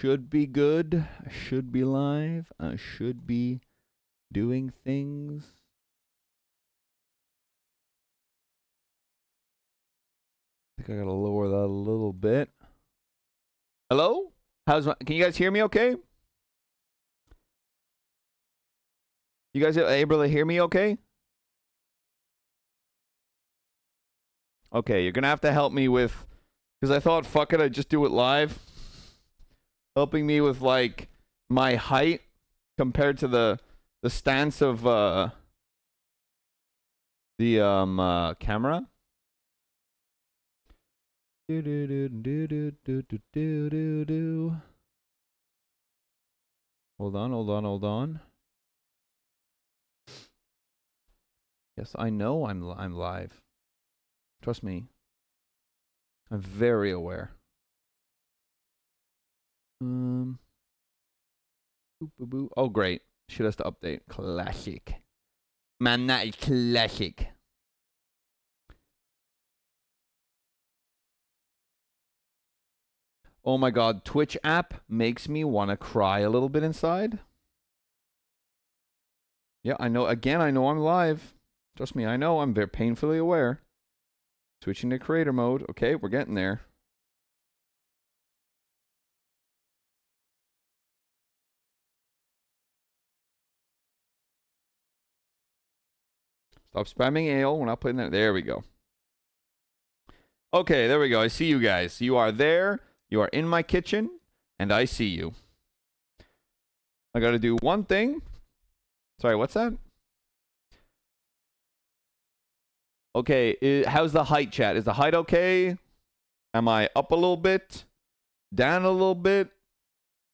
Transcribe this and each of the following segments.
should be good. I should be live. I should be doing things. I think I gotta lower that a little bit. Hello? Can you guys hear me okay? You guys are able to hear me okay? Okay, you're gonna have to help me with, because I thought, fuck it, I'd just do it live. Helping me with, like, my height compared to the stance of, the camera. Hold on. Yes, I know I'm live. Trust me. I'm very aware. Oh, great. Should have to update. Classic. Man, that is classic. Oh my god, Twitch app makes me want to cry a little bit inside. Yeah, I know. Again, I know I'm live. Trust me, I know. I'm very painfully aware. Switching to creator mode. Okay, we're getting there. Stop spamming ale. We're not putting that. There we go. Okay, there we go. I see you guys. You are there. You are in my kitchen, and I see you. I gotta do one thing. Sorry, what's that? Okay, how's the height, chat? Is the height okay? Am I up a little bit? Down a little bit?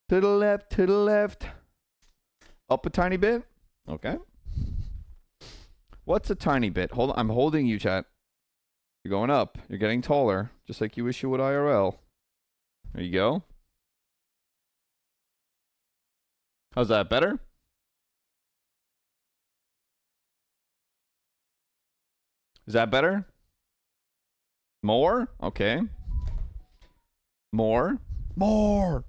To the left? Up a tiny bit? Okay. What's a tiny bit? Hold on, I'm holding you, chat. You're going up. You're getting taller, just like you wish you would IRL. There you go. How's that, better? Is that better? More? Okay. More? More!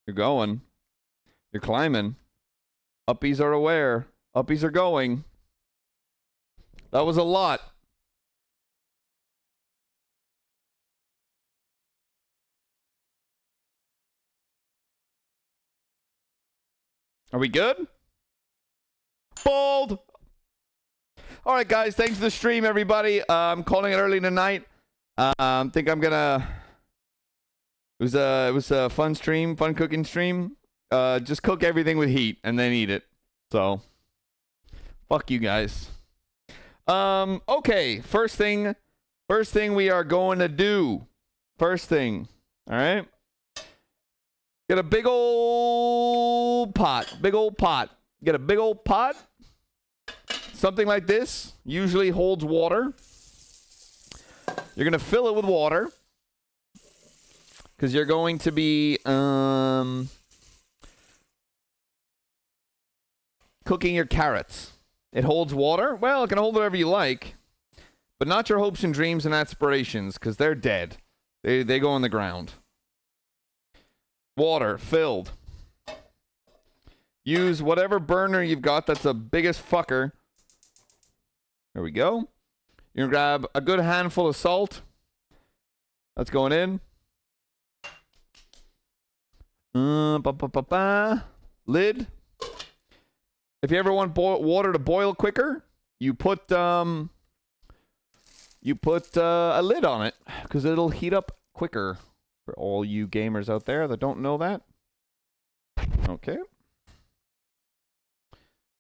You're going. You're climbing. Uppies are aware. Uppies are going. That was a lot. Are we good? Bold! Alright, guys. Thanks for the stream, everybody. I'm calling it early tonight. Think I'm gonna... It was a fun stream, fun cooking stream. Just cook everything with heat and then eat it. So, fuck you guys. Okay. First thing we are going to do. First thing. All right. Get a big old pot. Get a big old pot. Something like this usually holds water. You're going to fill it with water. Because you're going to be cooking your carrots. It holds water. Well, it can hold whatever you like. But not your hopes and dreams and aspirations, because they're dead. They go in the ground. Water filled. Use whatever burner you've got that's the biggest fucker. There we go. You're going to grab a good handful of salt. That's going in. Lid. If you ever want water to boil quicker, you put a lid on it, because it'll heat up quicker. For all you gamers out there that don't know that. Okay.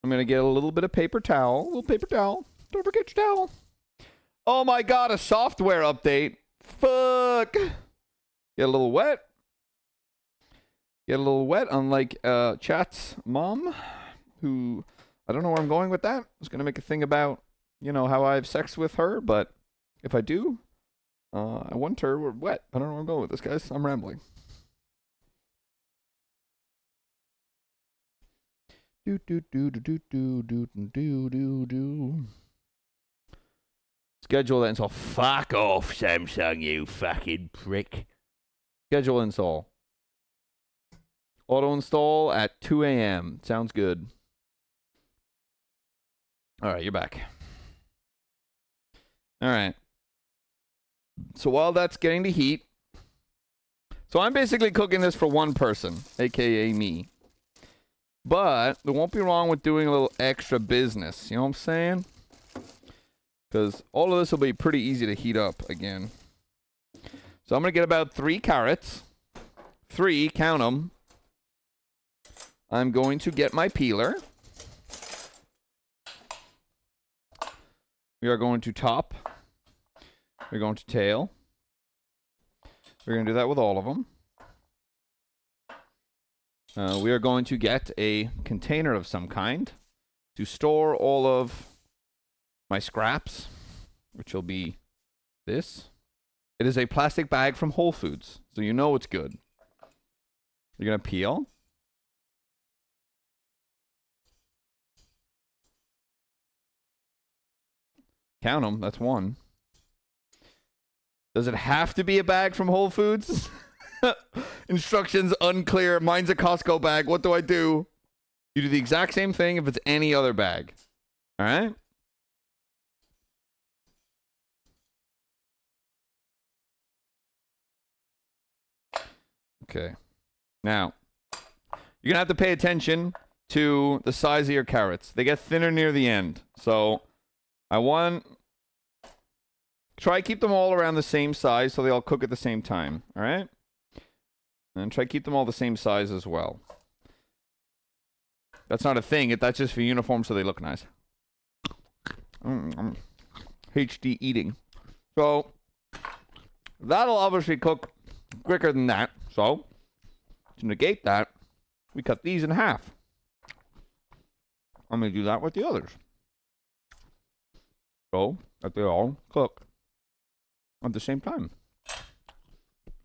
I'm gonna get a little bit of paper towel. A little paper towel. Don't forget your towel. Oh my god, a software update. Fuck. Get a little wet. Unlike Chat's mom, who, I don't know where I'm going with that. I was going to make a thing about, you know, how I have sex with her, but if I do, I want her, we're wet. I don't know where I'm going with this, guys. I'm rambling. Schedule that until fuck off, Samsung, you fucking prick. Schedule install. Auto install at 2 a.m. Sounds good. All right, you're back. All right. So while that's getting to heat, so I'm basically cooking this for one person, aka me. But there won't be wrong with doing a little extra business. You know what I'm saying? Because all of this will be pretty easy to heat up again. So I'm going to get about 3 carrots. 3, count them. I'm going to get my peeler. We are going to top. We're going to tail. We're going to do that with all of them. We are going to get a container of some kind to store all of my scraps, which will be this. It is a plastic bag from Whole Foods, so you know it's good. You're going to peel. Count them, that's 1. Does it have to be a bag from Whole Foods? Instructions unclear. Mine's a Costco bag. What do I do? You do the exact same thing if it's any other bag. All right? Okay. Now, you're going to have to pay attention to the size of your carrots. They get thinner near the end. So, try keep them all around the same size so they all cook at the same time. All right? And try keep them all the same size as well. That's not a thing. That's just for uniform so they look nice. HD eating. So, that'll obviously cook quicker than that. So, to negate that, we cut these in half. I'm going to do that with the others. So, that they all cook at the same time.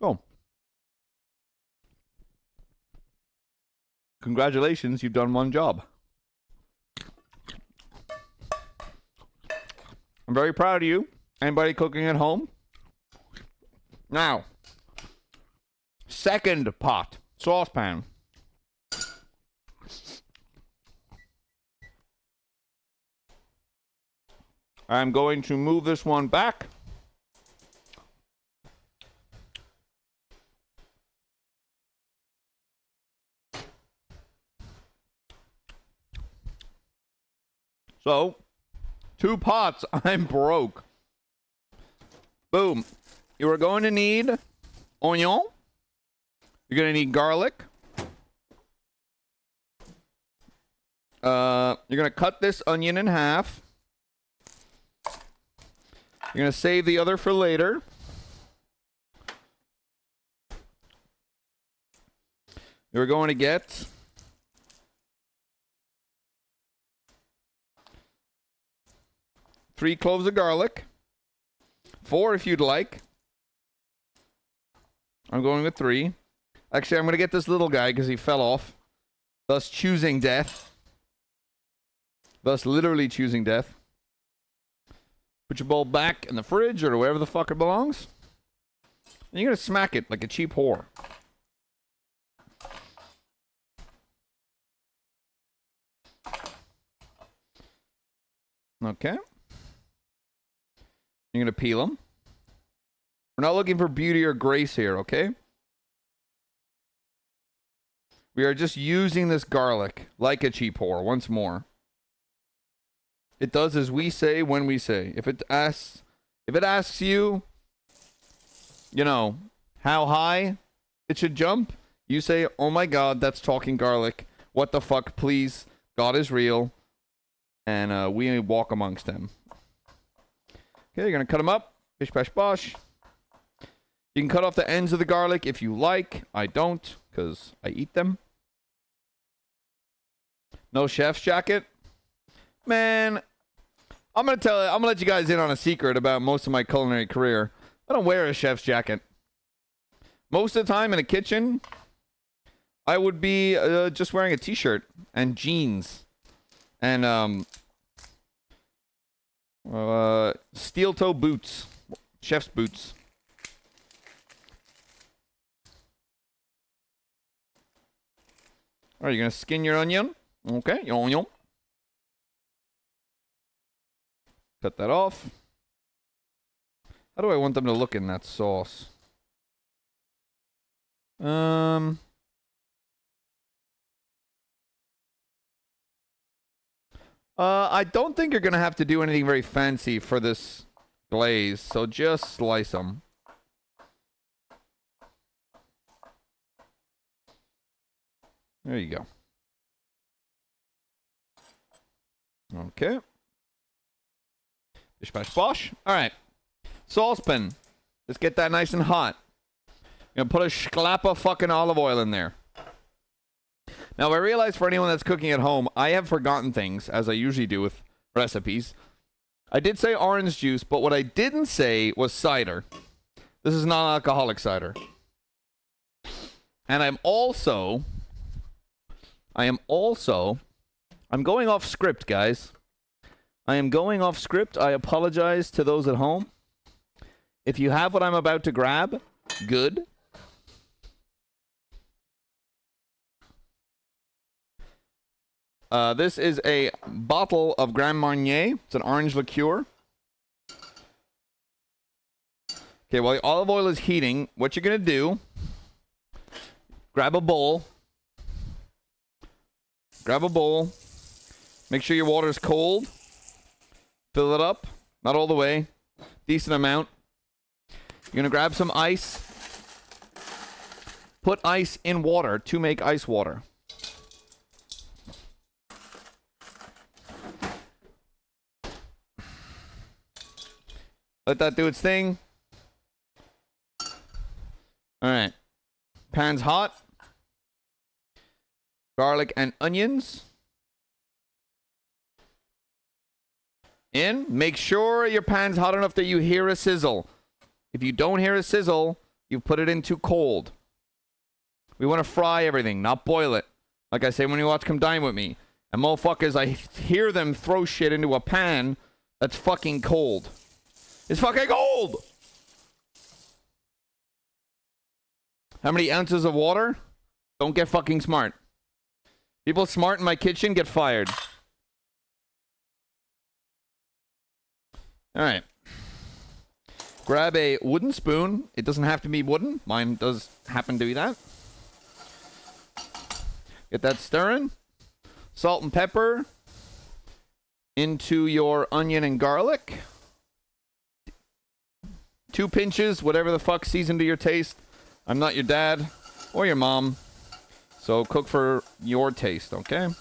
So, congratulations, you've done one job. I'm very proud of you. Anybody cooking at home? Now, second pot, saucepan. I'm going to move this one back. So, 2 pots. I'm broke. Boom. You are going to need onion. You're going to need garlic. You're going to cut this onion in half. You're going to save the other for later. You're going to get 3 cloves of garlic. 4 if you'd like. I'm going with 3. Actually, I'm going to get this little guy because he fell off. Thus choosing death. Thus literally choosing death. Put your bowl back in the fridge or wherever the fuck it belongs. And you're going to smack it like a cheap whore. Okay. You're going to peel them. We're not looking for beauty or grace here, okay? We are just using this garlic like a cheap whore once more. It does as we say when we say. If it asks you, you know, how high it should jump, you say, "Oh my God, that's talking garlic. What the fuck, please? God is real." And we walk amongst them. Okay, you're gonna cut them up. Bish bash bosh. You can cut off the ends of the garlic if you like. I don't, because I eat them. No chef's jacket. Man, I'm gonna let you guys in on a secret about most of my culinary career. I don't wear a chef's jacket. Most of the time in a kitchen, I would be just wearing a t-shirt and jeans and steel toe boots, chef's boots. All right, you're going to skin your onion. Okay, your onion. Cut that off. How do I want them to look in that sauce? I don't think you're going to have to do anything very fancy for this glaze, so just slice them. There you go. Okay. Bish bash bosh. Alright. Saucepan. Let's get that nice and hot. I'm gonna put a schlap of fucking olive oil in there. Now I realize for anyone that's cooking at home, I have forgotten things, as I usually do with recipes. I did say orange juice, but what I didn't say was cider. This is non-alcoholic cider. And I'm going off script, guys. I am going off script. I apologize to those at home. If you have what I'm about to grab, good. This is a bottle of Grand Marnier. It's an orange liqueur. Okay, while the olive oil is heating, what you're going to do, grab a bowl. Grab a bowl. Make sure your water is cold. Fill it up. Not all the way. Decent amount. You're going to grab some ice. Put ice in water to make ice water. Let that do its thing. Alright. Pan's hot. Garlic and onions. In. Make sure your pan's hot enough that you hear a sizzle. If you don't hear a sizzle, you put it in too cold. We want to fry everything, not boil it. Like I say when you watch Come Dine With Me. And motherfuckers, I hear them throw shit into a pan that's fucking cold. It's fucking cold! How many ounces of water? Don't get fucking smart. People smart in my kitchen get fired. Alright. Grab a wooden spoon. It doesn't have to be wooden. Mine does happen to be that. Get that stirring. Salt and pepper into your onion and garlic. 2 pinches, whatever the fuck, season to your taste. I'm not your dad or your mom, so cook for your taste, okay? All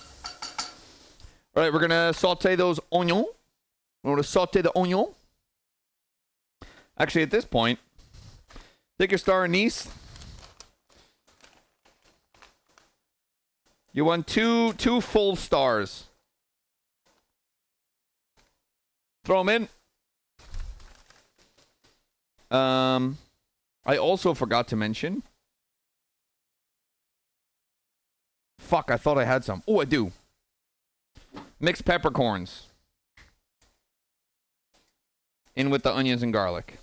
right, we're gonna saute those onions. We're gonna saute the onion. Actually, at this point, take your star anise. You want two full stars. Throw them in. I also forgot to mention. Fuck, I thought I had some. Oh, I do. Mixed peppercorns. In with the onions and garlic.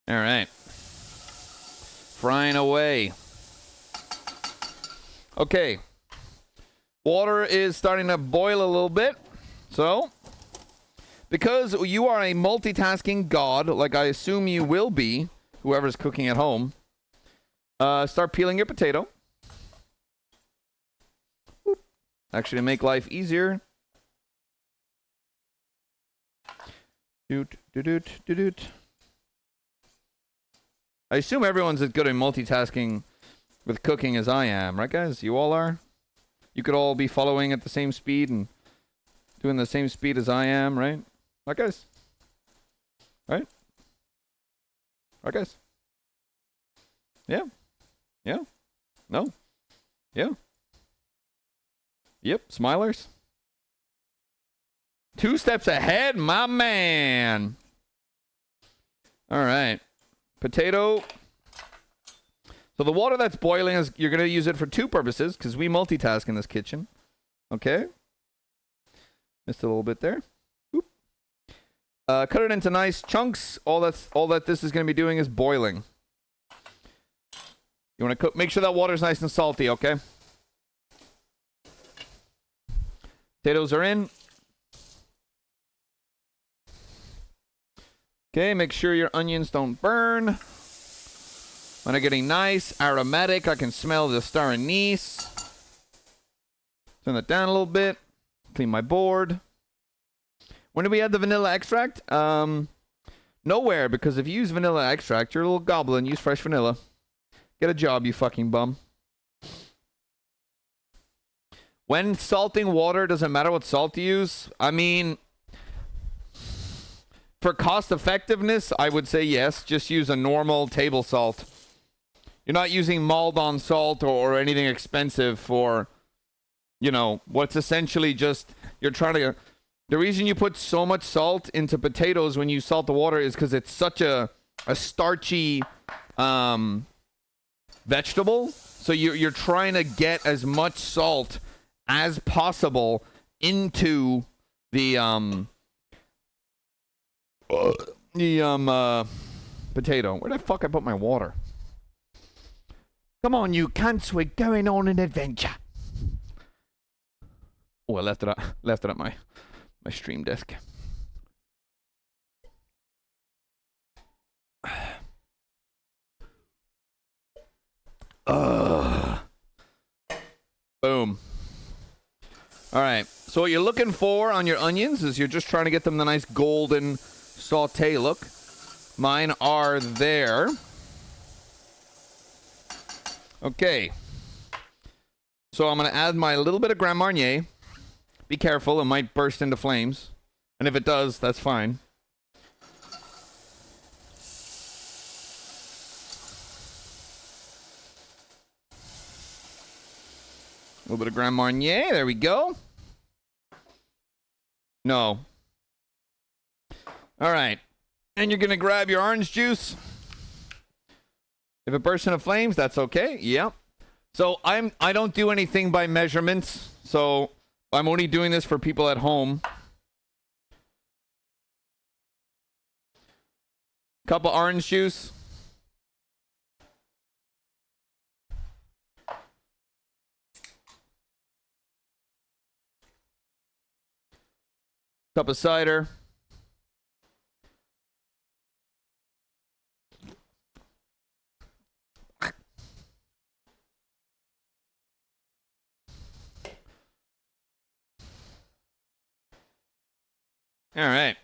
All right. Frying away. Okay. Water is starting to boil a little bit. So, because you are a multitasking god, like I assume you will be, whoever's cooking at home, start peeling your potato. Actually, to make life easier. Doot, doot, doot, doot, doot. I assume everyone's as good at multitasking with cooking as I am, right, guys? You all are? You could all be following at the same speed and doing the same speed as I am, right? Right, guys? Right? Right, guys? Yeah? Yeah? No? Yeah? Yep, smilers. 2 steps ahead, my man. All right. Potato. So the water that's boiling, is you're going to use it for 2 purposes, because we multitask in this kitchen. Okay? Missed a little bit there. Oop. Cut it into nice chunks. All that this is going to be doing is boiling. You want to cook. Make sure that water's nice and salty, okay? Potatoes are in. Okay, make sure your onions don't burn. When they're getting nice, aromatic, I can smell the star anise. Turn that down a little bit. Clean my board. When do we add the vanilla extract? Nowhere, because if you use vanilla extract, you're a little goblin. Use fresh vanilla. Get a job, you fucking bum. When salting water, doesn't matter what salt you use. I mean, for cost effectiveness, I would say yes. Just use a normal table salt. You're not using Maldon salt or anything expensive for, you know, what's essentially just, you're trying to... The reason you put so much salt into potatoes when you salt the water is because it's such a starchy vegetable. So you're trying to get as much salt as possible into the potato. Where the fuck I put my water? Come on, you cunts, we're going on an adventure. Oh, I left it at my stream desk. Boom. All right. So what you're looking for on your onions is you're just trying to get them the nice golden saute look. Mine are there. Okay. So I'm going to add my little bit of Grand Marnier. Be careful, it might burst into flames. And if it does, that's fine. A little bit of Grand Marnier, there we go. No. Alright. And you're gonna grab your orange juice. If it bursts into flames, that's okay. Yep. So I don't do anything by measurements. So I'm only doing this for people at home. Cup of orange juice. Cup of cider. All right.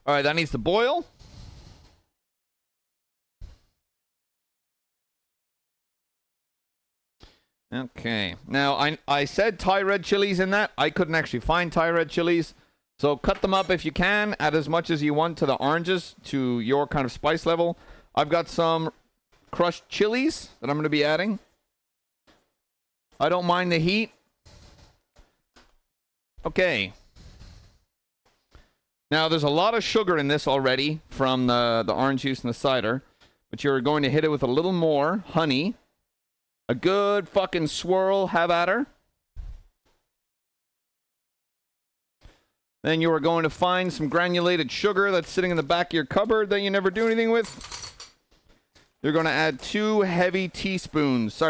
All right, that needs to boil. Okay. Now, I said Thai red chilies in that. I couldn't actually find Thai red chilies. So cut them up if you can. Add as much as you want to the oranges to your kind of spice level. I've got some crushed chilies that I'm going to be adding. I don't mind the heat. Okay. Now, there's a lot of sugar in this already from the orange juice and the cider. But you're going to hit it with a little more honey. A good fucking swirl. Have at her. Then you are going to find some granulated sugar that's sitting in the back of your cupboard that you never do anything with. You're going to add 2 heavy tablespoons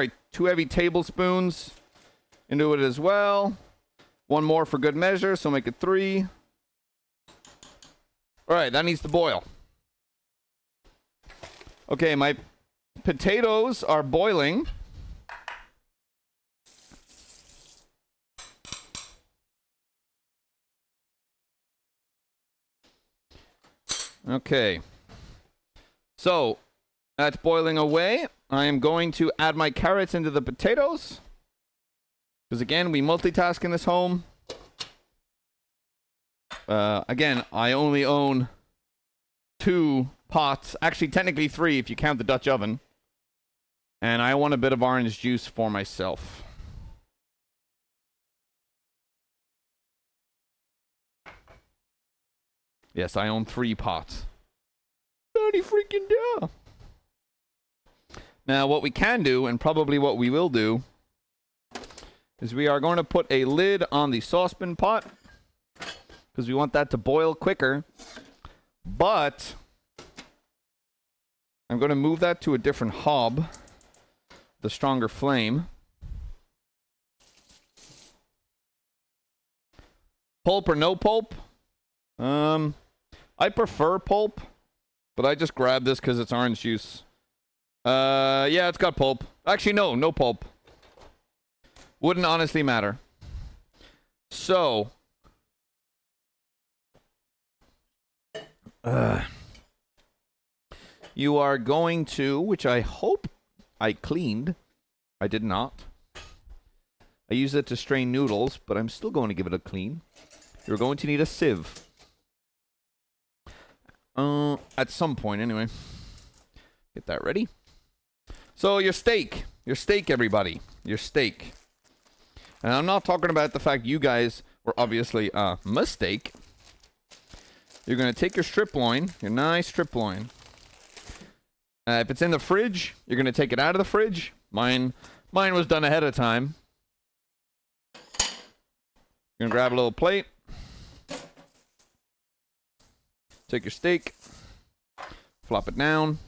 into it as well. 1 more for good measure, so make it 3. All right, that needs to boil. Okay, my potatoes are boiling. Okay. So, that's boiling away. I am going to add my carrots into the potatoes. Because again, we multitask in this home. Again, I only own 2 pots. Actually, technically 3 if you count the Dutch oven. And I want a bit of orange juice for myself. Yes, I own 3 pots. 30 freaking duh. Now, what we can do, and probably what we will do, is we are going to put a lid on the saucepan pot because we want that to boil quicker. But I'm going to move that to a different hob, the stronger flame. Pulp or no pulp? I prefer pulp, but I just grabbed this because it's orange juice. Yeah, it's got pulp. Actually, no pulp. Wouldn't honestly matter. So, you are going to, which I hope I cleaned. I did not. I use it to strain noodles, but I'm still going to give it a clean. You're going to need a sieve. At some point, anyway. Get that ready. So, your steak, everybody. Your steak. And I'm not talking about the fact you guys were obviously a mistake. You're going to take your strip loin, your nice strip loin. If it's in the fridge, you're going to take it out of the fridge. Mine was done ahead of time. You're going to grab a little plate. Take your steak. Flop it down.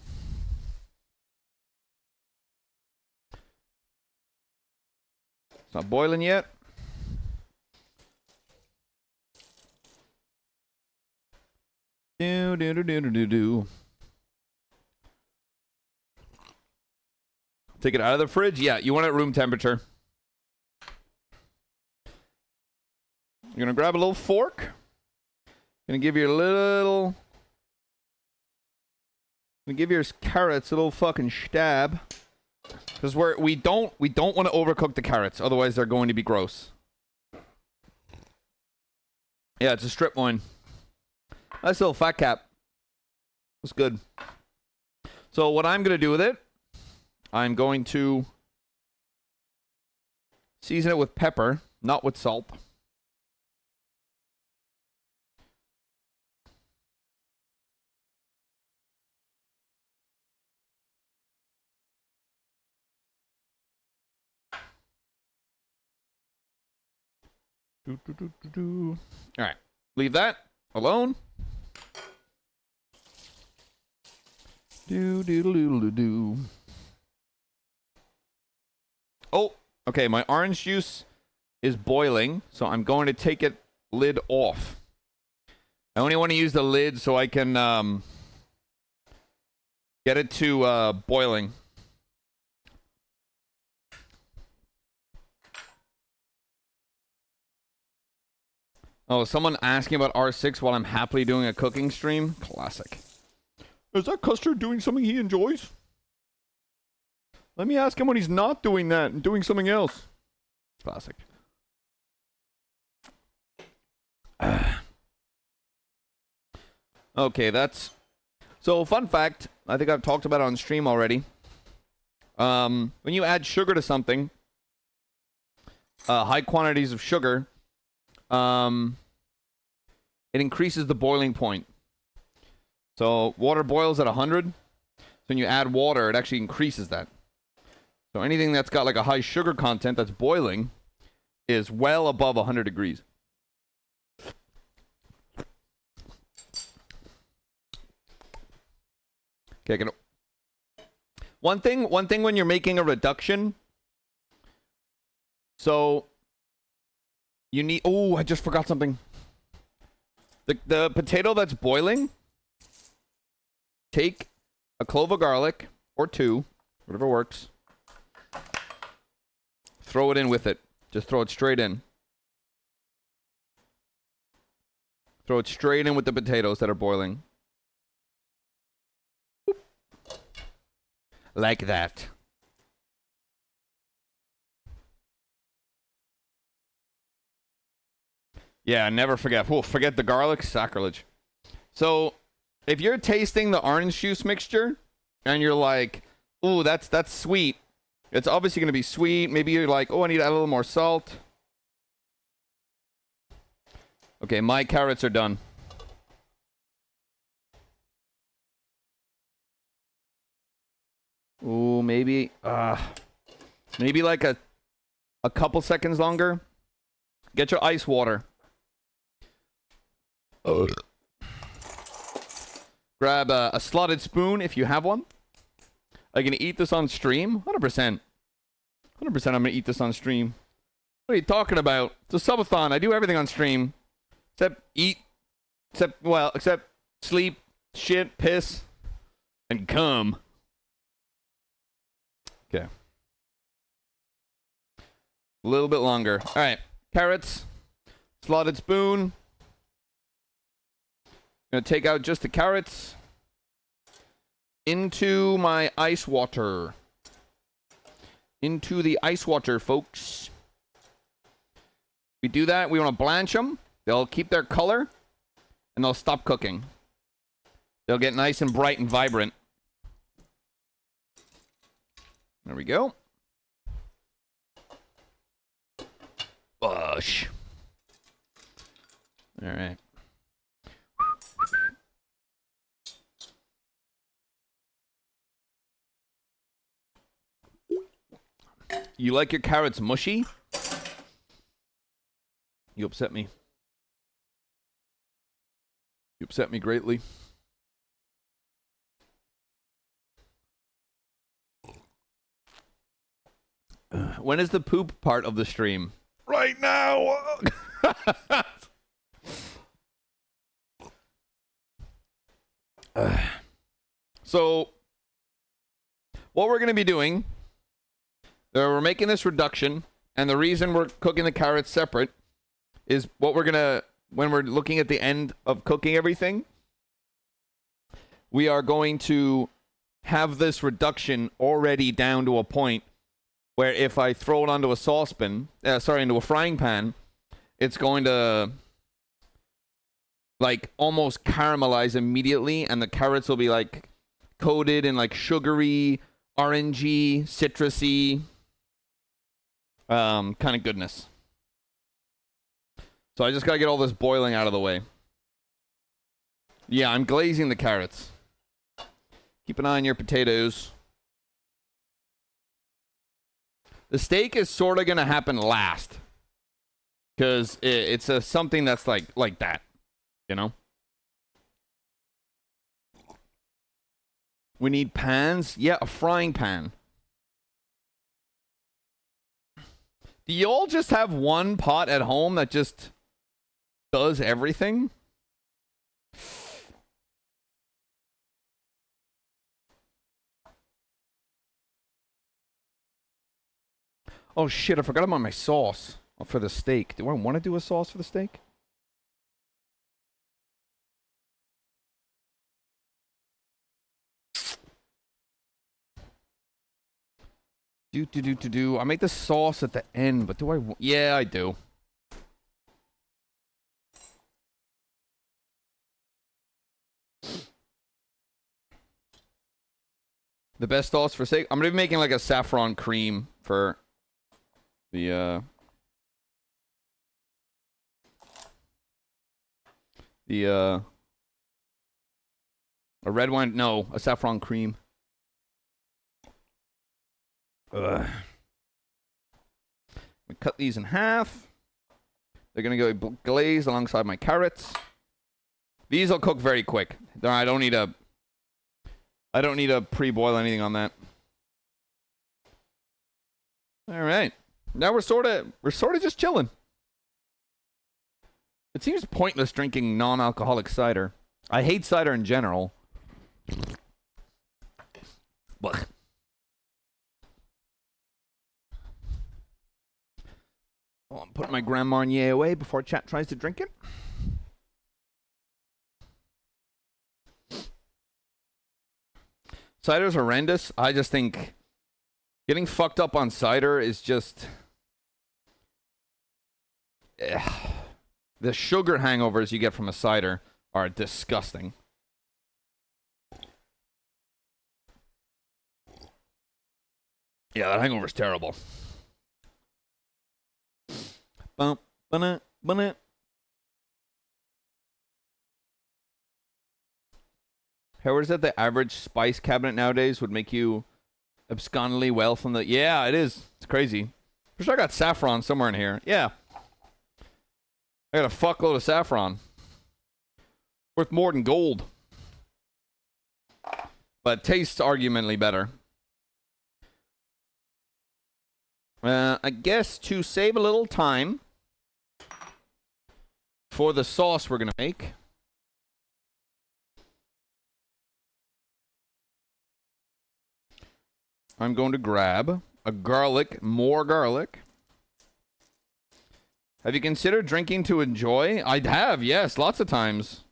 It's not boiling yet. Do. Take it out of the fridge. Yeah, you want it room temperature. You're gonna grab a little fork. Gonna give your carrots a little fucking stab. Because we don't want to overcook the carrots, otherwise they're going to be gross. Yeah, it's a strip loin. Nice little fat cap. That's good. So what I'm going to do with it, I'm going to season it with pepper, not with salt. All right, leave that alone. Oh, okay, my orange juice is boiling, so I'm going to take it lid off. I only want to use the lid so I can get it to boiling. Oh, someone asking about R6 while I'm happily doing a cooking stream? Classic. Is that Custard doing something he enjoys? Let me ask him when he's not doing that and doing something else. Classic. Okay, that's... So, fun fact. I think I've talked about it on stream already. When you add sugar to something, high quantities of sugar, it increases the boiling point. So water boils at 100. So when you add water, it actually increases that. So anything that's got like a high sugar content that's boiling is well above 100 degrees. Okay, one thing when you're making a reduction. So you need... Oh, I just forgot something. The potato that's boiling, take a clove of garlic, or two, whatever works. Throw it in with it. Just throw it straight in. Throw it straight in with the potatoes that are boiling. Boop. Like that. Yeah, never forget. Oh, forget the garlic. Sacrilege. So, if you're tasting the orange juice mixture, and you're like, ooh, that's sweet. It's obviously going to be sweet. Maybe you're like, oh, I need to add a little more salt. Okay, my carrots are done. Ooh, maybe like a couple seconds longer. Get your ice water. Grab a slotted spoon if you have one. Are you gonna eat this on stream? 100%. 100% I'm gonna eat this on stream. What are you talking about? It's a subathon. I do everything on stream. Except eat. Except sleep, shit, piss, and cum. Okay. A little bit longer. Alright. Carrots. Slotted spoon. Gonna take out just the carrots. Into my ice water. Into the ice water, folks. We do that. We want to blanch them. They'll keep their color. And they'll stop cooking. They'll get nice and bright and vibrant. There we go. Bush. All right. You like your carrots mushy? You upset me. You upset me greatly. When is the poop part of the stream? Right now. So, what we're going to be doing, we're making this reduction, and the reason we're cooking the carrots separate is what we're going to, when we're looking at the end of cooking everything, we are going to have this reduction already down to a point where if I throw it onto a saucepan, into a frying pan, it's going to like almost caramelize immediately, and the carrots will be like coated in like sugary, orangey, citrusy kind of goodness. So I just gotta get all this boiling out of the way. Yeah, I'm glazing the carrots. Keep an eye on your potatoes. The steak is sort of gonna happen last, because it's something that's like that, you know. We need pans. Yeah, a frying pan. Do you all just have one pot at home that just does everything? Oh shit, I forgot about my sauce for the steak. Do I want to do a sauce for the steak? I make the sauce at the end, but do I? Yeah, I do. The best sauce for steak? I'm gonna be making like a saffron cream for the a red wine. No, a saffron cream. We cut these in half. They're gonna go glazed alongside my carrots. These will cook very quick. I don't need to pre-boil anything on that. All right. Now we're sort of just chilling. It seems pointless drinking non-alcoholic cider. I hate cider in general. Blech. Well, I'm putting my Grand Marnier away before chat tries to drink it. Cider's horrendous. I just think getting fucked up on cider is just... The sugar hangovers you get from a cider are disgusting. Yeah, that hangover's terrible. Bump, bunna, bunna. Howard said the average spice cabinet nowadays would make you Abscondingly well from the... Yeah, it is. It's crazy. For sure I got saffron somewhere in here. Yeah. I got a fuckload of saffron. Worth more than gold. But tastes argumentally better. I guess to save a little time for the sauce we're going to make, I'm going to grab a garlic, more garlic. Have you considered drinking to enjoy? I have, yes, lots of times.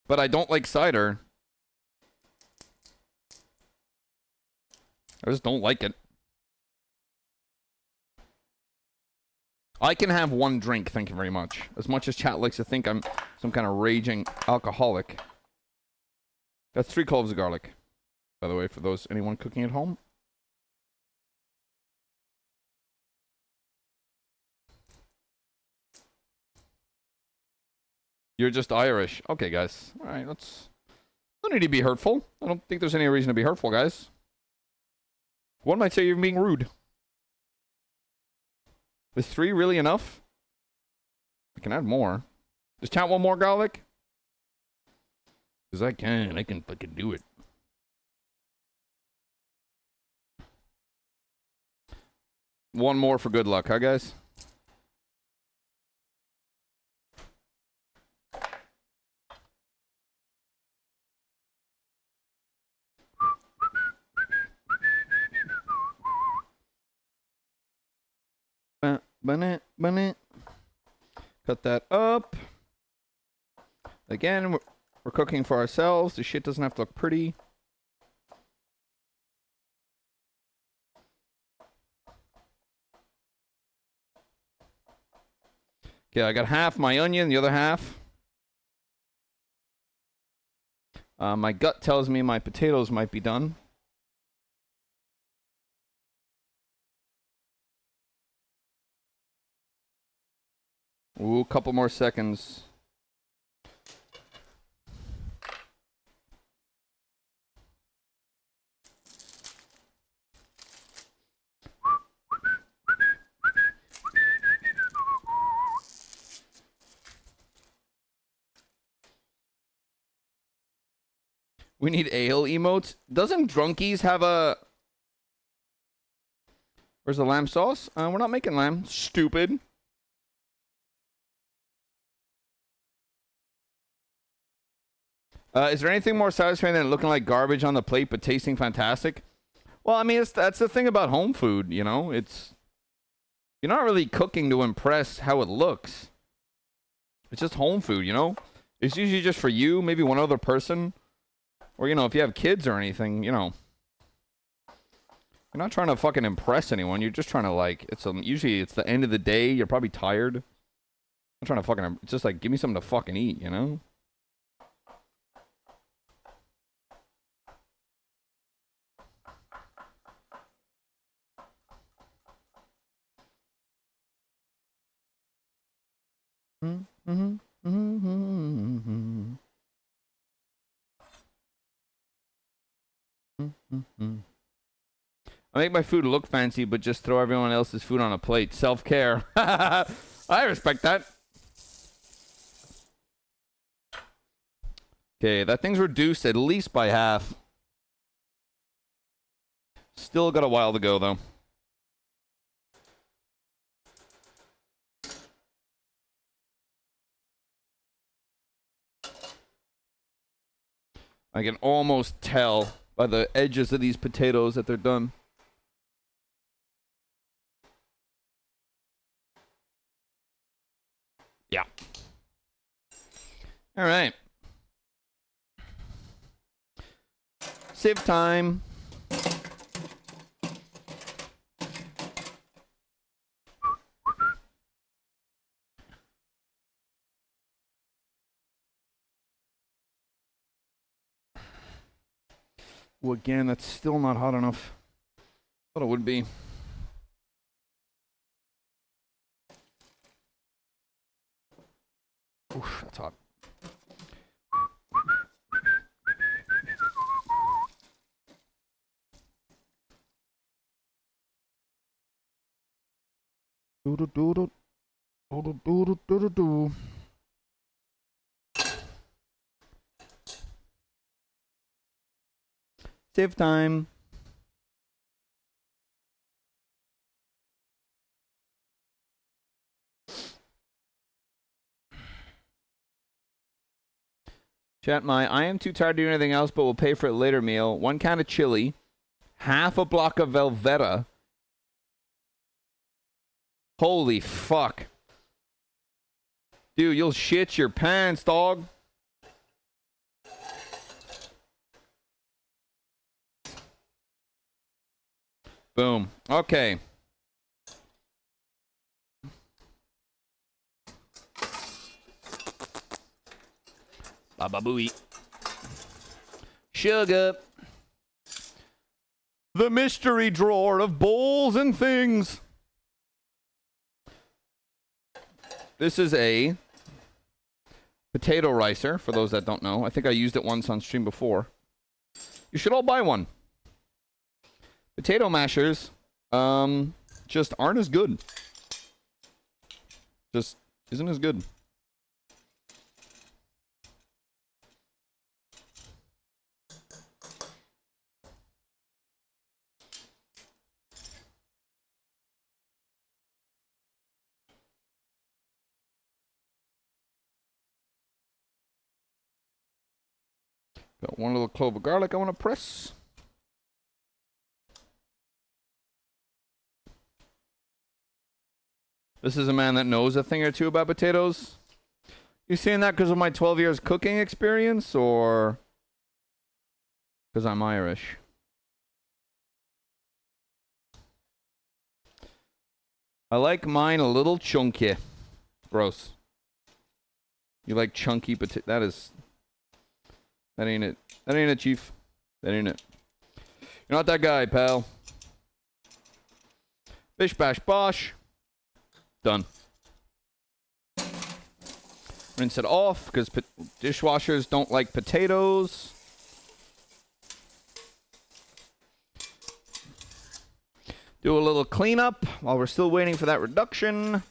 But I don't like cider. I just don't like it. I can have one drink, thank you very much. As much as chat likes to think I'm some kind of raging alcoholic. That's 3 cloves of garlic, by the way, for those anyone cooking at home. You're just Irish. Okay, guys. All right, let's... No need to be hurtful. I don't think there's any reason to be hurtful, guys. One might say you're being rude. Is 3 really enough? I can add more. Just count one more garlic? Because I can fucking do it. One more for good luck, huh, guys? Cut that up. Again, we're cooking for ourselves. The shit doesn't have to look pretty. Okay, I got half my onion, the other half. My gut tells me my potatoes might be done. Ooh, a couple more seconds. We need ale emotes. Doesn't Drunkies have a... Where's the lamb sauce? We're not making lamb. Stupid. Is there anything more satisfying than looking like garbage on the plate but tasting fantastic? Well, I mean, that's the thing about home food, you know? It's... You're not really cooking to impress how it looks. It's just home food, you know? It's usually just for you, maybe one other person. Or, you know, if you have kids or anything, you know. You're not trying to fucking impress anyone. You're just trying to, like... Usually it's the end of the day. You're probably tired. I'm trying to fucking... It's just like, give me something to fucking eat, you know? I make my food look fancy, but just throw everyone else's food on a plate. Self-care. I respect that. Okay, that thing's reduced at least by half. Still got a while to go, though. I can almost tell by the edges of these potatoes that they're done. Yeah. All right. Save time. Well, again, that's still not hot enough. Thought it would be. Oof, that's hot. Do do do do do do do do do do. Save time. Chat I am too tired to do anything else, but we'll pay for it later meal. 1 can of chili, half a block of Velveeta. Holy fuck. Dude, you'll shit your pants, dog. Boom. Okay. Baba booey. Sugar. The mystery drawer of bowls and things. This is a potato ricer, for those that don't know. I think I used it once on stream before. You should all buy one. Potato mashers just aren't as good. Just isn't as good. Got one little clove of garlic I want to press. This is a man that knows a thing or two about potatoes. You saying that because of my 12 years cooking experience, or because I'm Irish? I like mine a little chunky. Gross. You like chunky potato? That ain't it. That ain't it, Chief. That ain't it. You're not that guy, pal. Bish bash bosh. Done. Rinse it off because dishwashers don't like potatoes. Do a little cleanup while we're still waiting for that reduction.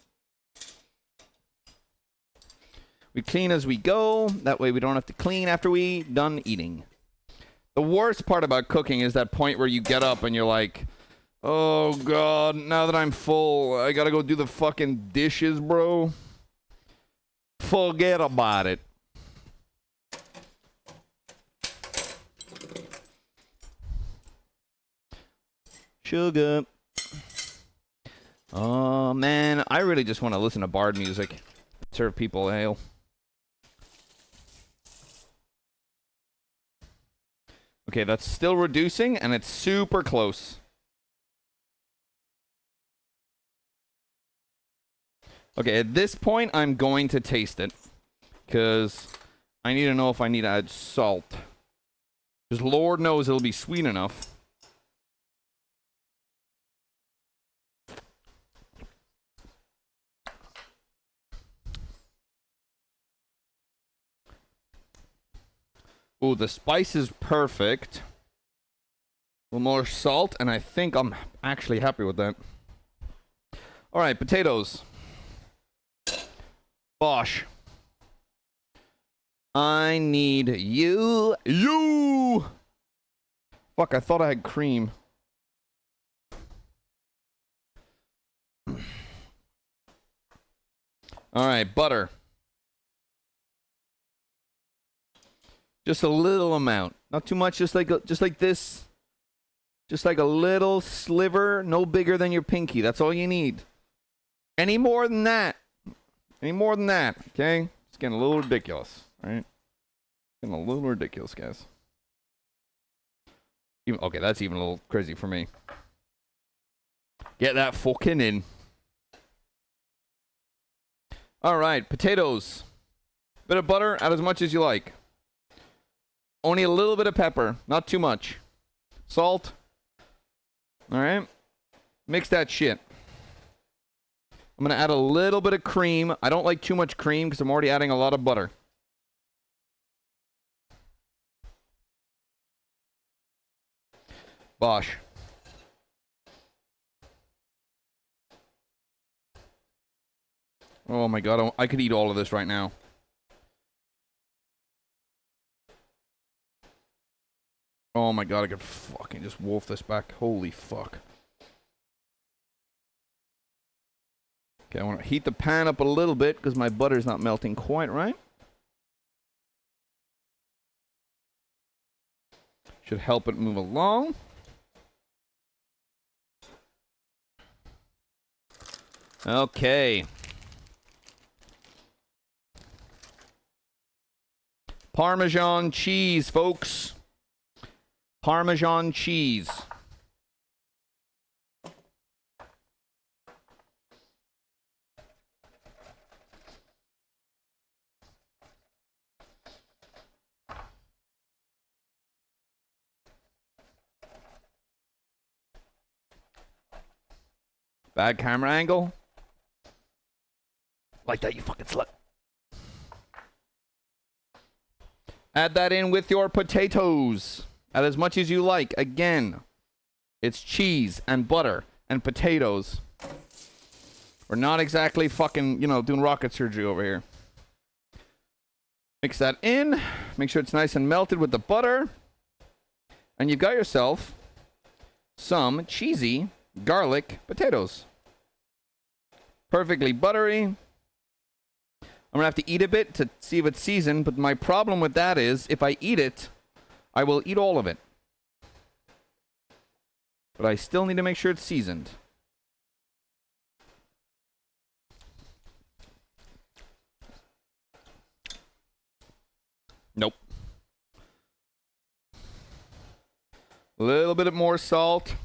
We clean as we go. That way we don't have to clean after we done eating. The worst part about cooking is that point where you get up and you're like, oh God, now that I'm full, I gotta go do the fucking dishes, bro. Forget about it. Sugar. Oh man, I really just want to listen to bard music. Serve people ale. Okay, that's still reducing, and it's super close. Okay, at this point, I'm going to taste it. Because I need to know if I need to add salt. Because Lord knows it'll be sweet enough. Ooh, the spice is perfect. A little more salt, and I think I'm actually happy with that. Alright, potatoes. Bosh. I need you. You! Fuck, I thought I had cream. Alright, butter. Just a little amount. Not too much, just like this. Just like a little sliver, no bigger than your pinky. That's all you need. Any more than that. Any more than that, okay? It's getting a little ridiculous, right? Getting a little ridiculous, guys. Okay, that's even a little crazy for me. Get that fucking in. Alright, potatoes. Bit of butter, add as much as you like. Only a little bit of pepper, not too much. Salt. Alright. Mix that shit. I'm going to add a little bit of cream. I don't like too much cream because I'm already adding a lot of butter. Bosh. Oh my god, I could eat all of this right now. Oh my god, I could fucking just wolf this back. Holy fuck. Okay, I want to heat the pan up a little bit because my butter's not melting quite right. Should help it move along. Okay. Parmesan cheese, folks. Parmesan cheese. Bad camera angle. Like that, you fucking slut. Add that in with your potatoes. Add as much as you like. Again, it's cheese and butter and potatoes. We're not exactly fucking, you know, doing rocket surgery over here. Mix that in. Make sure it's nice and melted with the butter. And you've got yourself some cheesy garlic potatoes. Perfectly buttery. I'm going to have to eat a bit to see if it's seasoned, but my problem with that is if I eat it, I will eat all of it. But I still need to make sure it's seasoned. Nope. A little bit more salt.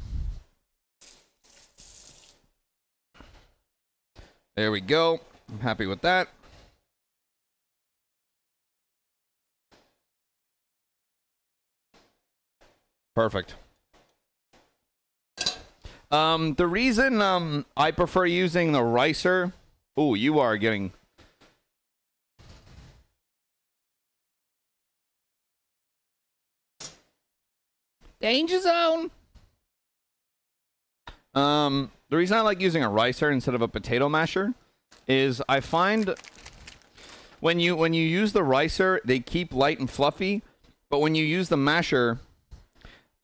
There we go. I'm happy with that. Perfect. The reason I prefer using the ricer. Oh, you are getting. Danger zone. The reason I like using a ricer instead of a potato masher is I find when you use the ricer, they keep light and fluffy, but when you use the masher,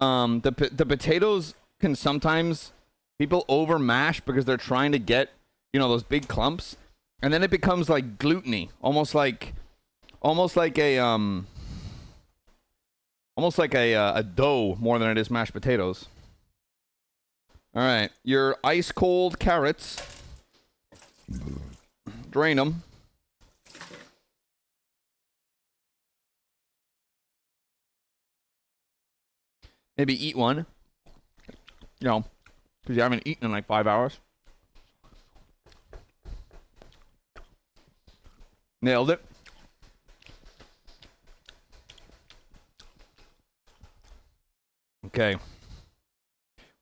the potatoes can sometimes people over mash because they're trying to get, you know, those big clumps, and then it becomes like gluteny, almost like a dough more than it is mashed potatoes. All right, your ice cold carrots. Drain them. Maybe eat one. You know, because you haven't eaten in like 5 hours. Nailed it. Okay.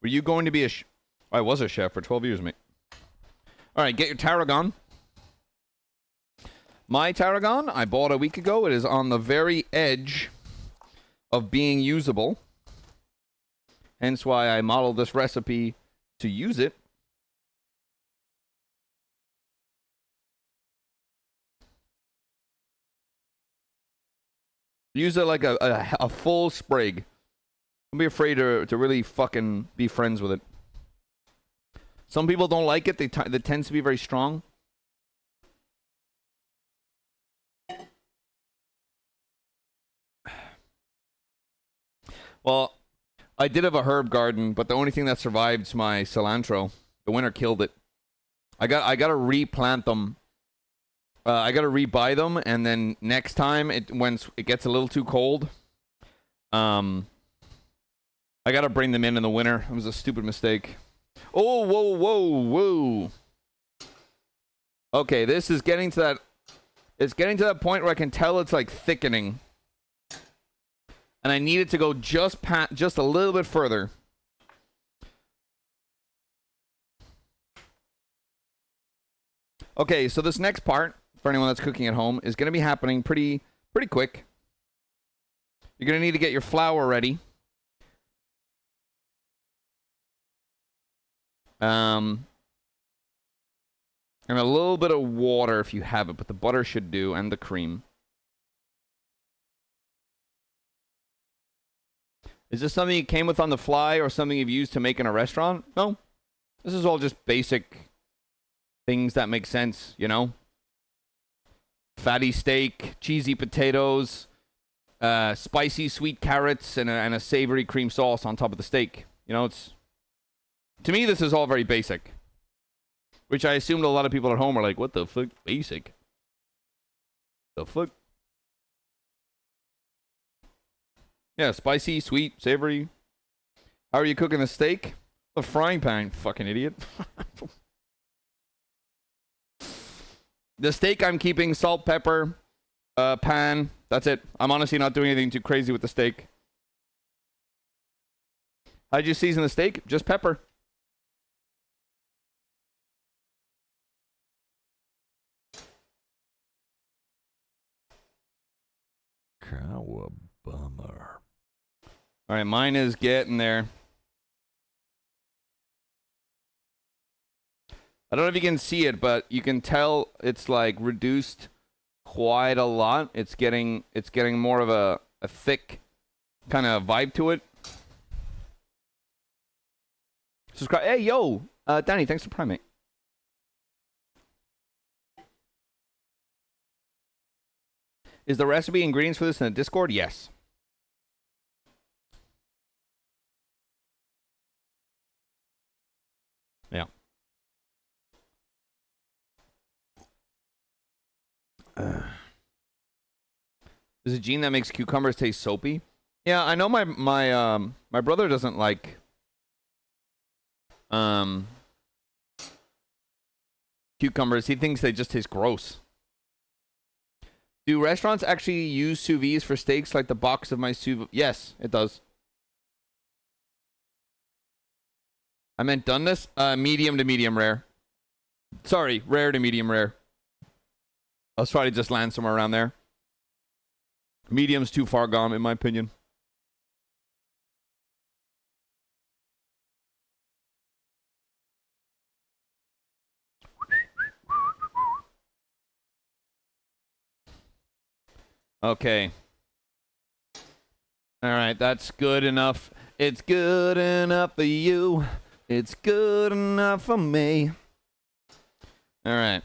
Were you going to be a I was a chef for 12 years, mate. All right, get your tarragon. My tarragon, I bought a week ago. It is on the very edge of being usable. Hence why I modeled this recipe to use it. Use it like a full sprig. Don't be afraid to really fucking be friends with it. Some people don't like it. It tends to be very strong. Well, I did have a herb garden, but the only thing that survived is my cilantro. The winter killed it. I gotta replant them. I gotta rebuy them, and then next time when it gets a little too cold, I gotta bring them in the winter. It was a stupid mistake. Oh, whoa, whoa, whoa. Okay, this is getting to that. It's getting to that point where I can tell it's like thickening. And I need it to go just a little bit further. Okay, so this next part, for anyone that's cooking at home, is going to be happening pretty quick. You're going to need to get your flour ready. And And a little bit of water if you have it, but the butter should do, and the cream. Is this something you came with on the fly or something you've used to make in a restaurant? No. This is all just basic things that make sense, you know? Fatty steak, cheesy potatoes, spicy sweet carrots, and a savory cream sauce on top of the steak. You know, it's... To me, this is all very basic. Which I assumed a lot of people at home are like, what the fuck? Basic? The fuck? Yeah, spicy, sweet, savory. How are you cooking the steak? A frying pan, fucking idiot. The steak I'm keeping, salt, pepper, pan. That's it. I'm honestly not doing anything too crazy with the steak. How'd you season the steak? Just pepper. Cowabummer. All right, mine is getting there. I don't know if you can see it, but you can tell it's like reduced quite a lot. It's getting more of a thick kind of vibe to it. Subscribe. Hey, yo, Danny, thanks for Prime, mate. Is the recipe ingredients for this in the Discord? Yes. Yeah. There's a gene that makes cucumbers taste soapy. Yeah, I know my brother doesn't like cucumbers. He thinks they just taste gross. Do restaurants actually use sous vide for steaks like the box of my sous vide? Yes, it does. I meant doneness? Medium to medium rare. Sorry, rare to medium rare. I was trying to just land somewhere around there. Medium's too far gone, in my opinion. Okay. All right, that's good enough. It's good enough for you. It's good enough for me. All right.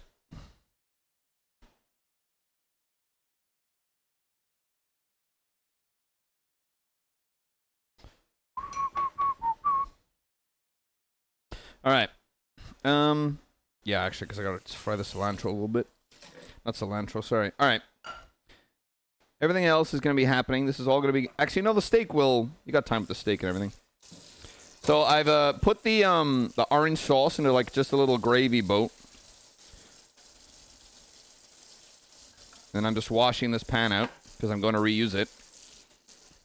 All right. Yeah, actually, because I gotta fry the cilantro a little bit. Not cilantro, sorry. All right. Everything else is gonna be happening. This is all gonna be. Actually, no, the steak will. You got time with the steak and everything. So I've put the orange sauce into like just a little gravy boat. And I'm just washing this pan out because I'm going to reuse it.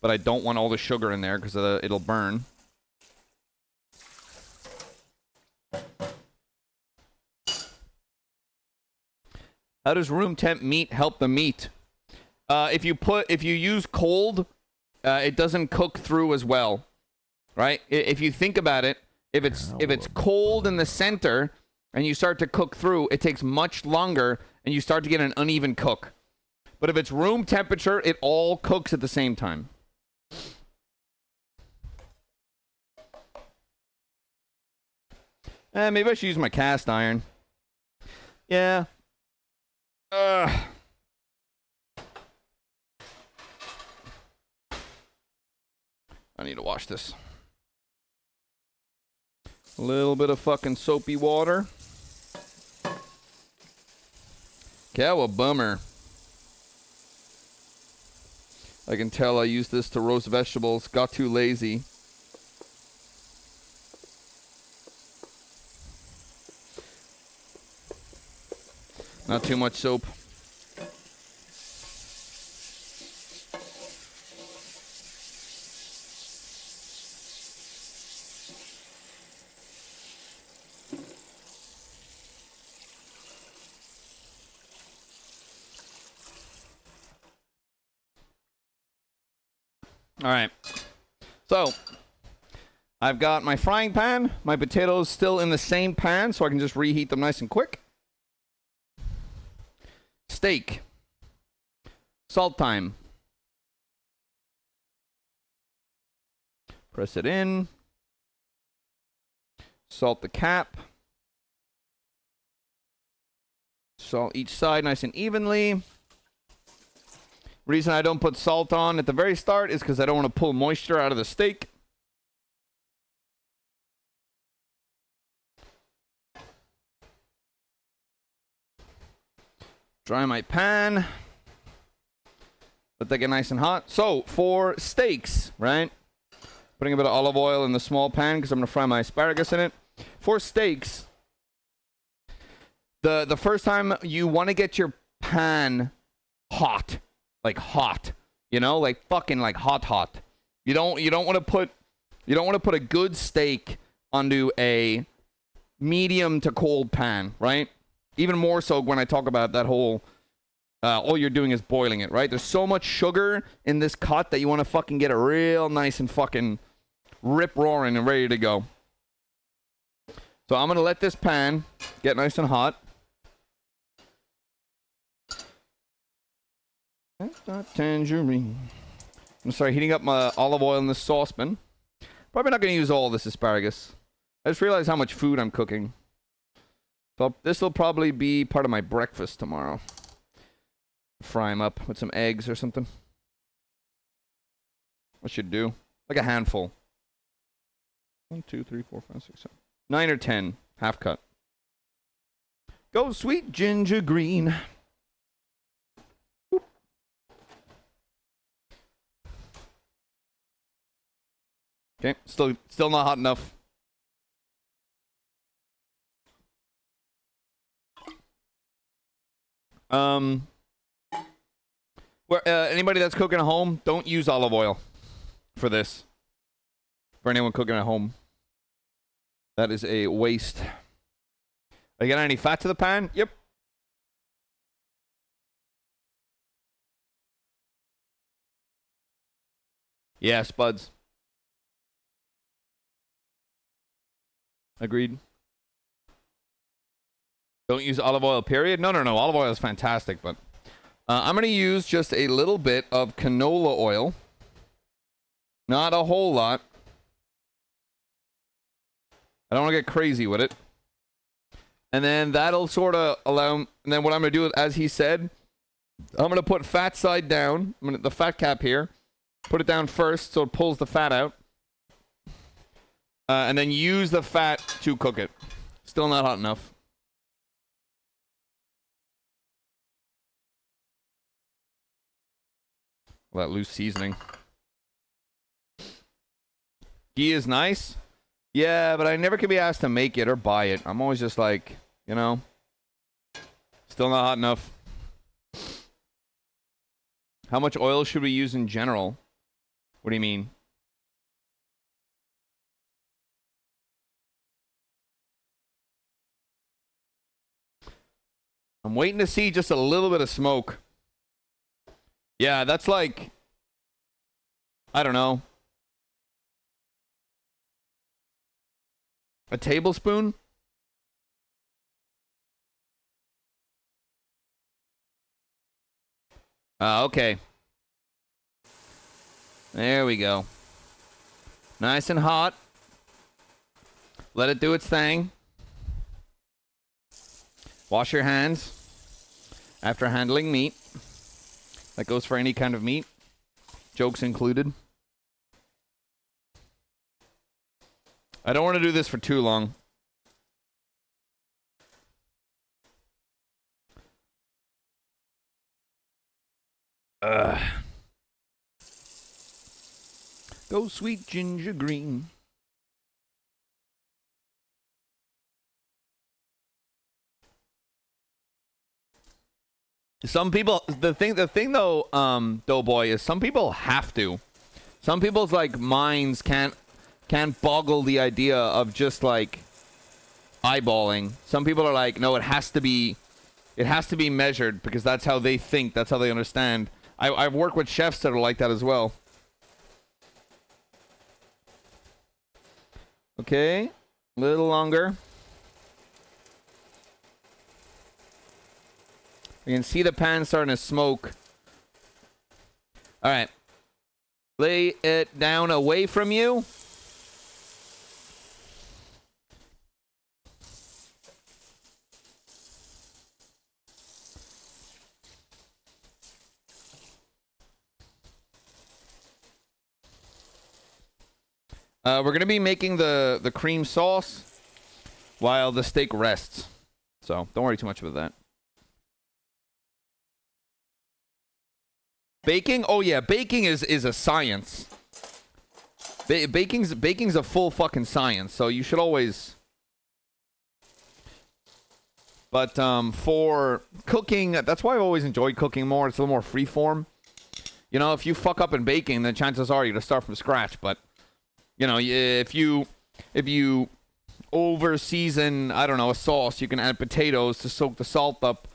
But I don't want all the sugar in there because it'll burn. How does room temp meat help the meat? If you use cold, it doesn't cook through as well, right? If you think about it, if it's cold in the center and you start to cook through, it takes much longer and you start to get an uneven cook. But if it's room temperature, it all cooks at the same time. Maybe I should use my cast iron. Yeah. I need to wash this. A little bit of fucking soapy water. Cow a bummer. I can tell I used this to roast vegetables. Got too lazy. Not too much soap. All right. So, I've got my frying pan. My potatoes still in the same pan, so I can just reheat them nice and quick. steak. Salt time. Press it in. Salt the cap. Salt each side nice and evenly. Reason I don't put salt on at the very start is because I don't want to pull moisture out of the steak. Dry my pan. Let that get nice and hot. So, for steaks, right? Putting a bit of olive oil in the small pan because I'm going to fry my asparagus in it. For steaks, the first time you want to get your pan hot. Like hot. You know? Like fucking like hot. You don't want to put a good steak onto a medium to cold pan, right? Even more so when I talk about that whole all you're doing is boiling it, right? There's so much sugar in this cut that you want to fucking get it real nice and fucking rip roaring and ready to go. So I'm going to let this pan get nice and hot. That's not tangerine. I'm going to start heating up my olive oil in this saucepan. Probably not going to use all this asparagus. I just realized how much food I'm cooking. So this will probably be part of my breakfast tomorrow. Fry them up with some eggs or something. What should do? Like a handful. 1, 2, 3, 4, 5, 6, 7. 9 or 10. Half cut. Go sweet ginger green. Boop. Okay, still not hot enough. Anybody that's cooking at home, don't use olive oil for this. For anyone cooking at home. That is a waste. Are you getting any fat to the pan? Yep. Yeah, spuds. Agreed. Don't use olive oil, period? No. Olive oil is fantastic, but... I'm going to use just a little bit of canola oil. Not a whole lot. I don't want to get crazy with it. And then that'll sort of allow... And then what I'm going to do, as he said, I'm going to put fat side down. I'm going to the fat cap here. Put it down first so it pulls the fat out. And then use the fat to cook it. Still not hot enough. That loose seasoning. Ghee is nice. Yeah, but I never can be asked to make it or buy it. I'm always just like, you know, still not hot enough. How much oil should we use in general? What do you mean? I'm waiting to see just a little bit of smoke. Yeah, that's like, I don't know. A tablespoon? Okay. There we go. Nice and hot. Let it do its thing. Wash your hands after handling meat. That goes for any kind of meat. Jokes included. I don't want to do this for too long. Go sweet ginger green. Some people, the thing though, Doughboy, is some people have to. Some people's like minds can't boggle the idea of just like eyeballing. Some people are like, no, it has to be measured because that's how they think, that's how they understand. I've worked with chefs that are like that as well. Okay, a little longer. You can see the pan starting to smoke. All right. Lay it down away from you. We're going to be making the cream sauce while the steak rests. So don't worry too much about that. Baking? Oh yeah, baking is a science. Baking's a full fucking science, so you should always... But for cooking, that's why I've always enjoyed cooking more. It's a little more freeform. You know, if you fuck up in baking, then chances are you're going to start from scratch. But, you know, if you over season, I don't know, a sauce, you can add potatoes to soak the salt up.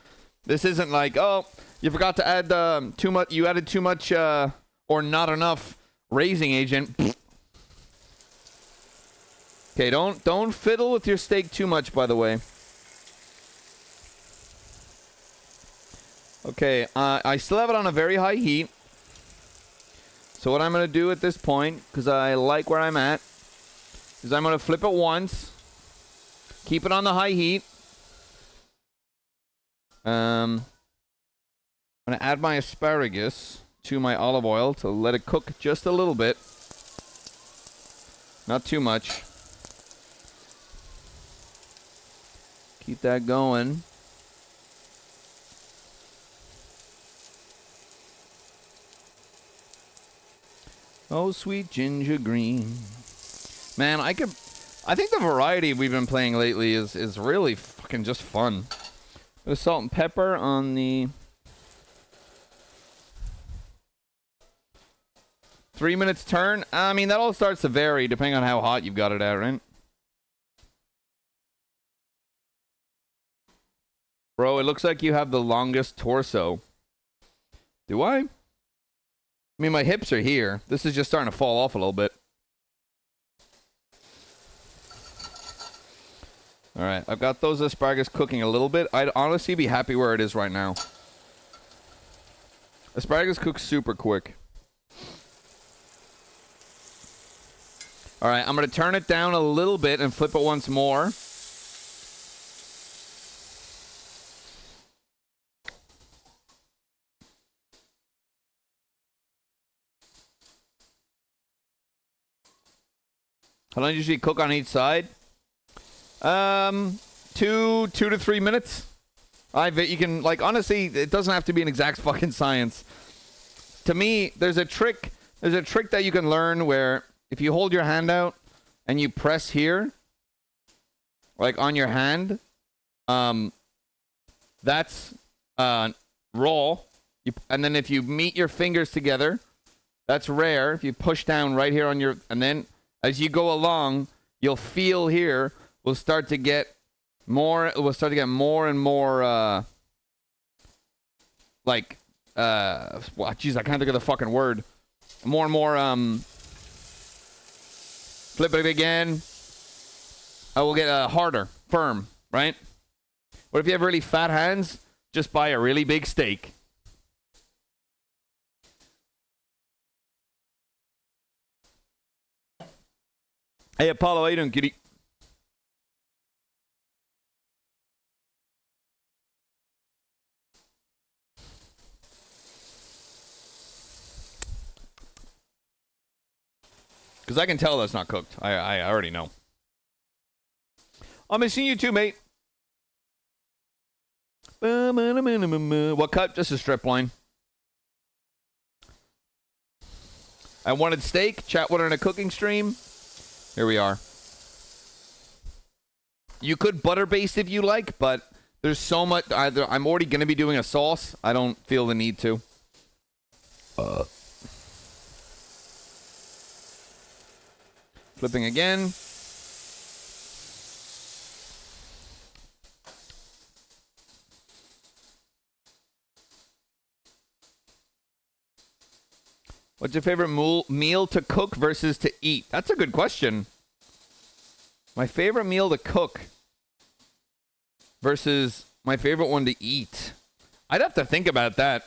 This isn't like, oh, you forgot to add too much, you added too much or not enough raising agent. Okay, don't fiddle with your steak too much, by the way. Okay, I still have it on a very high heat. So what I'm going to do at this point, because I like where I'm at, is I'm going to flip it once. Keep it on the high heat. I'm going to add my asparagus to my olive oil to let it cook just a little bit. Not too much. Keep that going. Oh, sweet ginger green. Man, I think the variety we've been playing lately is really fucking just fun. There's salt and pepper on the 3 minutes turn. I mean, that all starts to vary depending on how hot you've got it at, right? Bro, it looks like you have the longest torso. Do I? I mean, my hips are here. This is just starting to fall off a little bit. All right, I've got those asparagus cooking a little bit. I'd honestly be happy where it is right now. Asparagus cooks super quick. All right, I'm going to turn it down a little bit and flip it once more. How long do you usually cook on each side? 2 to 3 minutes. You can, like, honestly, it doesn't have to be an exact fucking science. To me, there's a trick that you can learn where if you hold your hand out and you press here, like on your hand, that's raw. And then if you meet your fingers together, that's rare. If you push down right here on your, and then as you go along, you'll feel here we'll start to get more and more like well, geez, I can't think of the fucking word. More and more flip it again. I will get harder, firm, right? What if you have really fat hands? Just buy a really big steak. Hey, Apollo, how you doing, kitty? Because I can tell that's not cooked. I already know. I'm missing you too, mate. What cut? Just a strip line. I wanted steak. Chat wanted a cooking stream. Here we are. You could butter baste if you like, but there's so much. I'm already going to be doing a sauce. I don't feel the need to. Flipping again. What's your favorite meal to cook versus to eat? That's a good question. My favorite meal to cook versus my favorite one to eat. I'd have to think about that.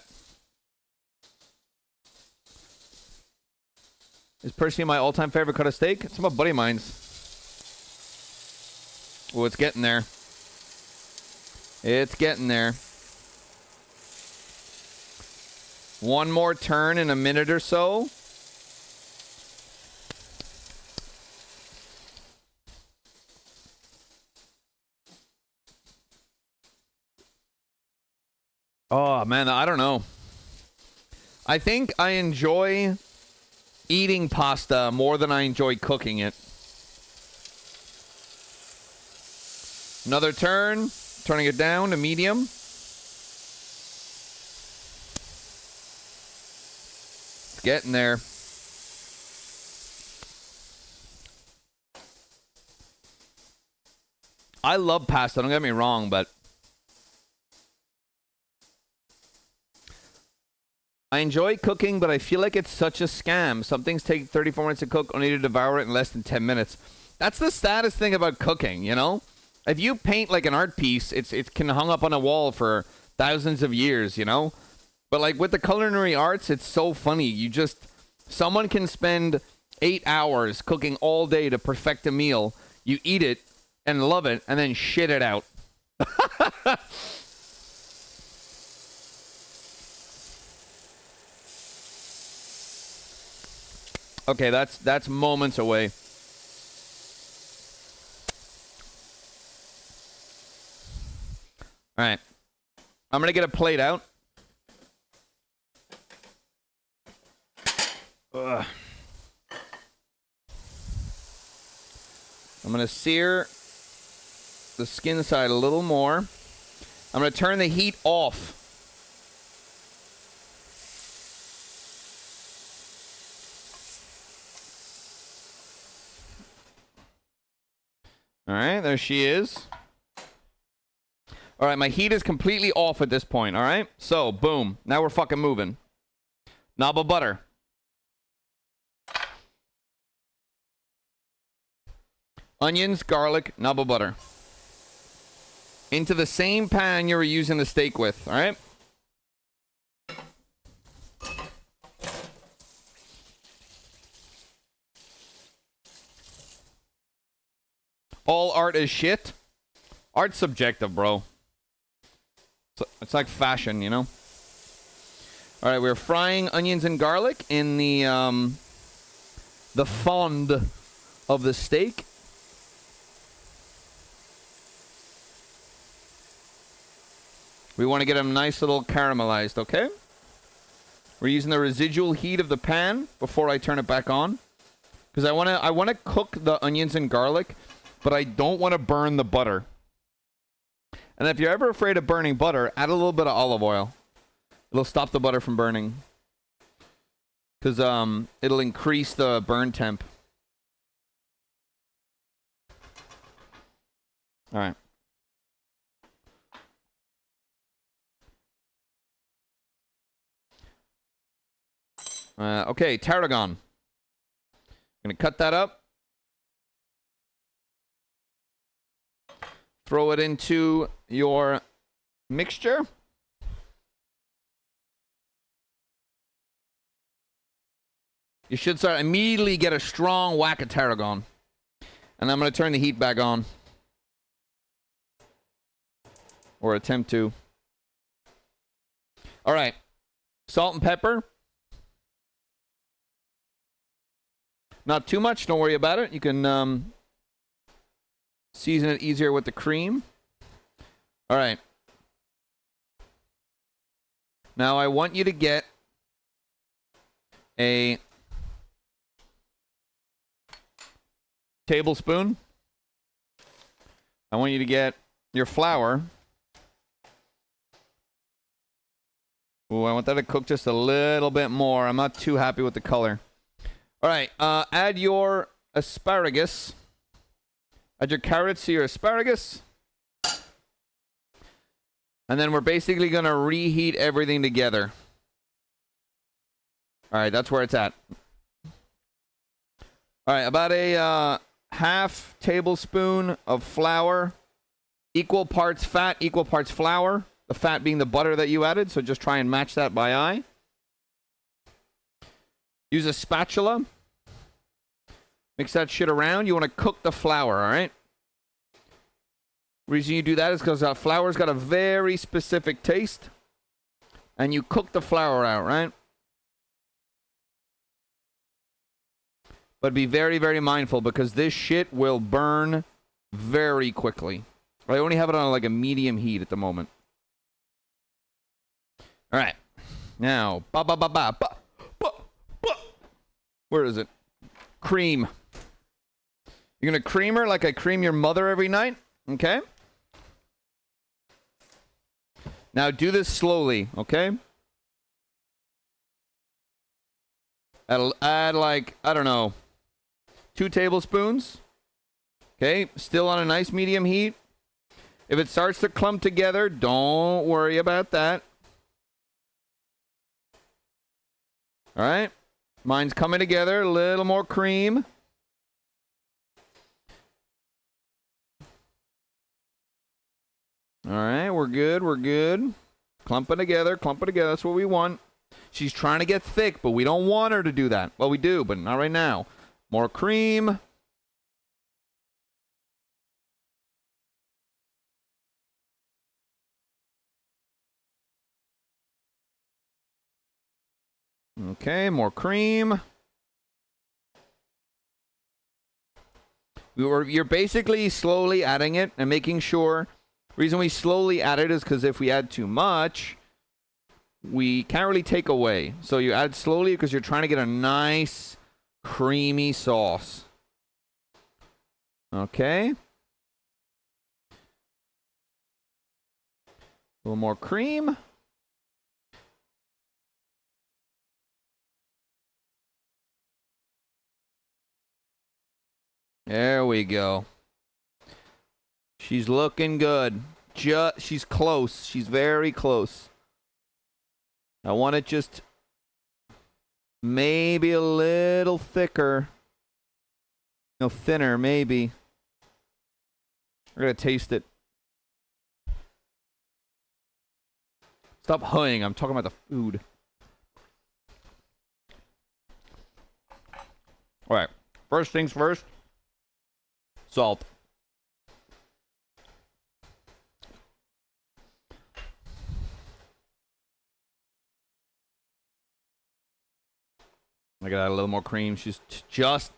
Is personally my all-time favorite cut of steak. It's my buddy of mine's. Oh, it's getting there. It's getting there. One more turn in a minute or so. Oh, man, I don't know. I think I enjoy eating pasta more than I enjoy cooking it. Another turn. Turning it down to medium. It's getting there. I love pasta, don't get me wrong, but I enjoy cooking, but I feel like it's such a scam. Some things take 34 minutes to cook, only to devour it in less than 10 minutes. That's the saddest thing about cooking, you know? If you paint like an art piece, it can hung up on a wall for thousands of years, you know? But like with the culinary arts, it's so funny. Someone can spend 8 hours cooking all day to perfect a meal. You eat it and love it and then shit it out. Okay, that's moments away. All right. I'm going to get a plate out. Ugh. I'm going to sear the skin side a little more. I'm going to turn the heat off. All right, there she is. All right, my heat is completely off at this point, all right? So, boom. Now we're fucking moving. Knob of butter. Onions, garlic, knob of butter. Into the same pan you were using the steak with, all right? All art is shit. Art's subjective, bro. It's like fashion, you know? All right, we're frying onions and garlic in the fond of the steak. We want to get them nice little caramelized, okay? We're using the residual heat of the pan before I turn it back on. Because I want to cook the onions and garlic, but I don't want to burn the butter. And if you're ever afraid of burning butter, add a little bit of olive oil. It'll stop the butter from burning. Because it'll increase the burn temp. All right. Okay, tarragon. I'm going to cut that up. Throw it into your mixture. You should start immediately get a strong whack of tarragon. And I'm going to turn the heat back on. Or attempt to. All right. Salt and pepper. Not too much. Don't worry about it. You can season it easier with the cream. All right. Now I want you to get a tablespoon. I want you to get your flour. Ooh, I want that to cook just a little bit more. I'm not too happy with the color. All right, add your asparagus. Add your carrots to your asparagus. And then we're basically going to reheat everything together. All right, that's where it's at. All right, about a half tablespoon of flour. Equal parts fat, equal parts flour. The fat being the butter that you added, so just try and match that by eye. Use a spatula. Mix that shit around. You want to cook the flour, all right? Reason you do that is because that flour's got a very specific taste. And you cook the flour out, right? But be very, very mindful because this shit will burn very quickly. I only have it on like a medium heat at the moment. All right. Now, where is it? Cream. You're going to cream her like I cream your mother every night. Okay? Now do this slowly, okay? Add like, I don't know, 2 tablespoons. Okay? Still on a nice medium heat. If it starts to clump together, don't worry about that. All right? Mine's coming together. A little more cream. All right, we're good, we're good. Clumping together, that's what we want. She's trying to get thick, but we don't want her to do that. Well, we do, but not right now. More cream. Okay, more cream. You're basically slowly adding it and making sure. Reason we slowly add it is because if we add too much, we can't really take away. So you add slowly because you're trying to get a nice creamy sauce. Okay. A little more cream. There we go. She's looking good. She's close. She's very close. I want it just maybe a little thicker. No, thinner, maybe. We're going to taste it. Stop huhing. I'm talking about the food. All right. First things first. Salt. I gotta add a little more cream. She's just.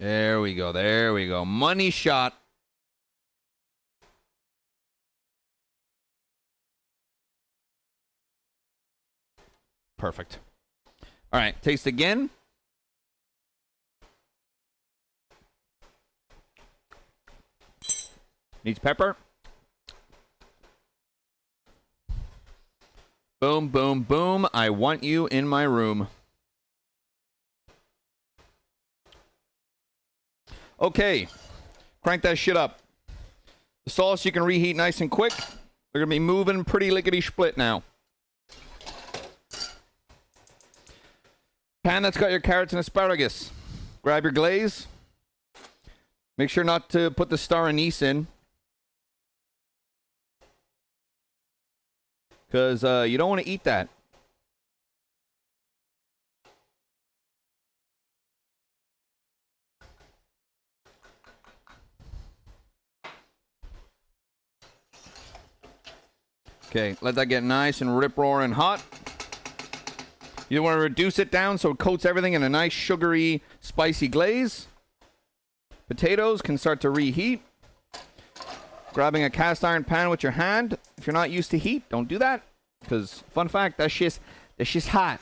There we go. There we go. Money shot. Perfect. All right. Taste again. Needs pepper. Boom, boom, boom. I want you in my room. Okay. Crank that shit up. The sauce you can reheat nice and quick. They're going to be moving pretty lickety-split now. Pan that's got your carrots and asparagus. Grab your glaze. Make sure not to put the star anise in. Because you don't want to eat that. Okay, let that get nice and rip-roaring hot. You want to reduce it down so it coats everything in a nice sugary, spicy glaze. Potatoes can start to reheat. Grabbing a cast iron pan with your hand. If you're not used to heat, don't do that. Because, fun fact, that shit's hot.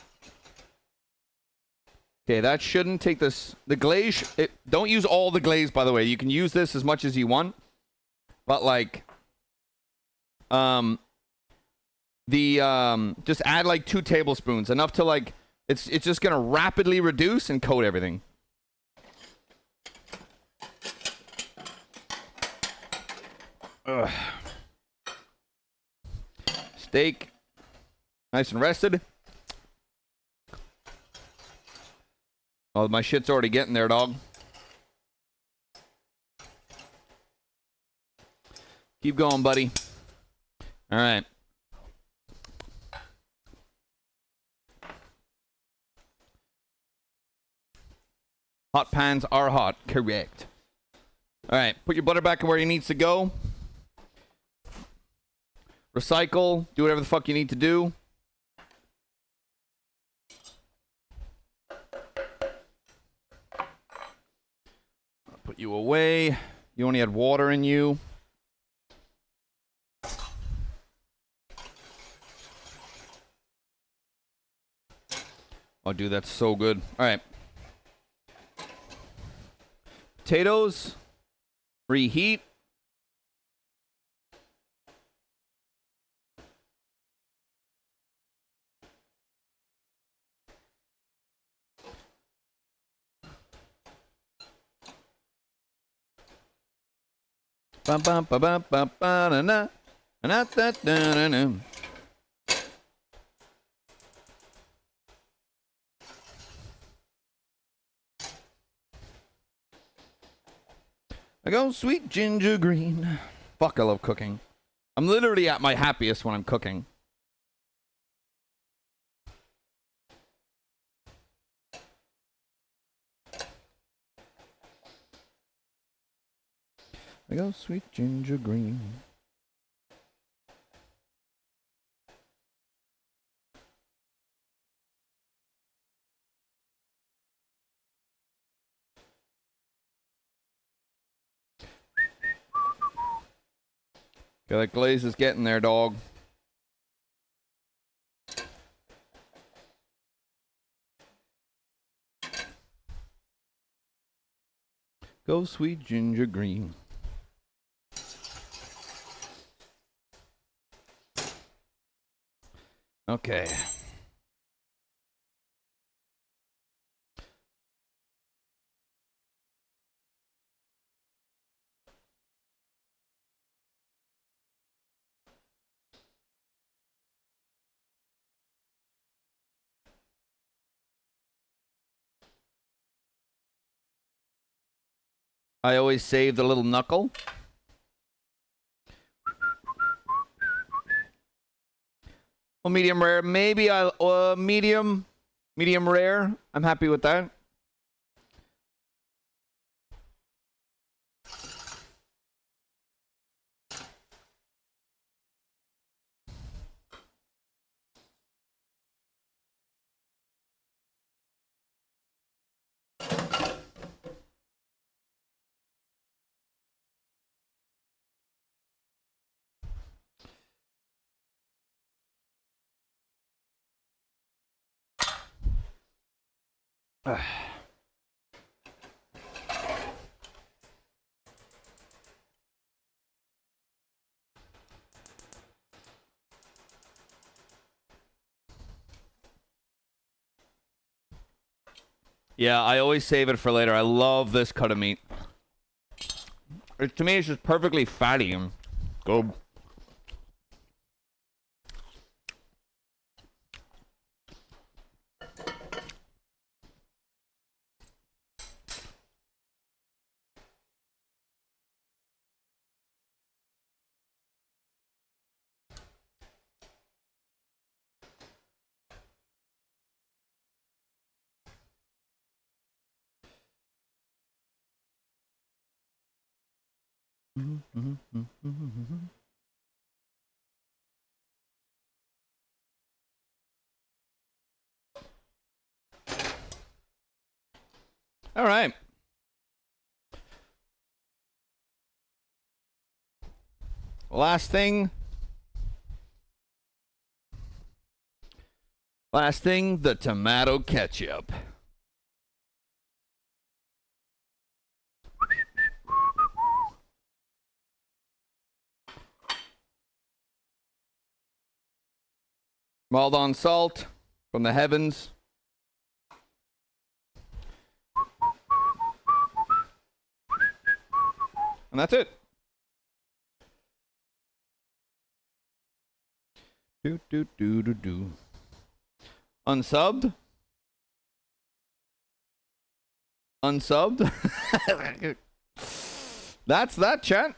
Okay, that shouldn't take this. The glaze, don't use all the glaze, by the way. You can use this as much as you want. But, like, just add, like, 2 tablespoons. Enough to, like, it's just going to rapidly reduce and coat everything. Ugh. Steak. Nice and rested. Oh, my shit's already getting there, dog. Keep going, buddy. All right. Hot pans are hot. Correct. All right. Put your butter back where it needs to go. Recycle. Do whatever the fuck you need to do. I'll put you away. You only had water in you. Oh, dude, that's so good. All right. Potatoes. Reheat. Bum bum ba bum bum ba na na na na na na. I go sweet ginger green. Fuck, I love cooking. I'm literally at my happiest when I'm cooking. I go sweet ginger green. Okay, that glaze is getting there, dog. Go sweet ginger green. Okay. I always save the little knuckle. Well, medium rare. Maybe medium rare. I'm happy with that. Yeah, I always save it for later. I love this cut of meat. To me, it's just perfectly fatty and good. All right. Last thing, the tomato ketchup. Maldon salt from the heavens. And that's it. Do. Unsubbed. Unsubbed. That's that, chat.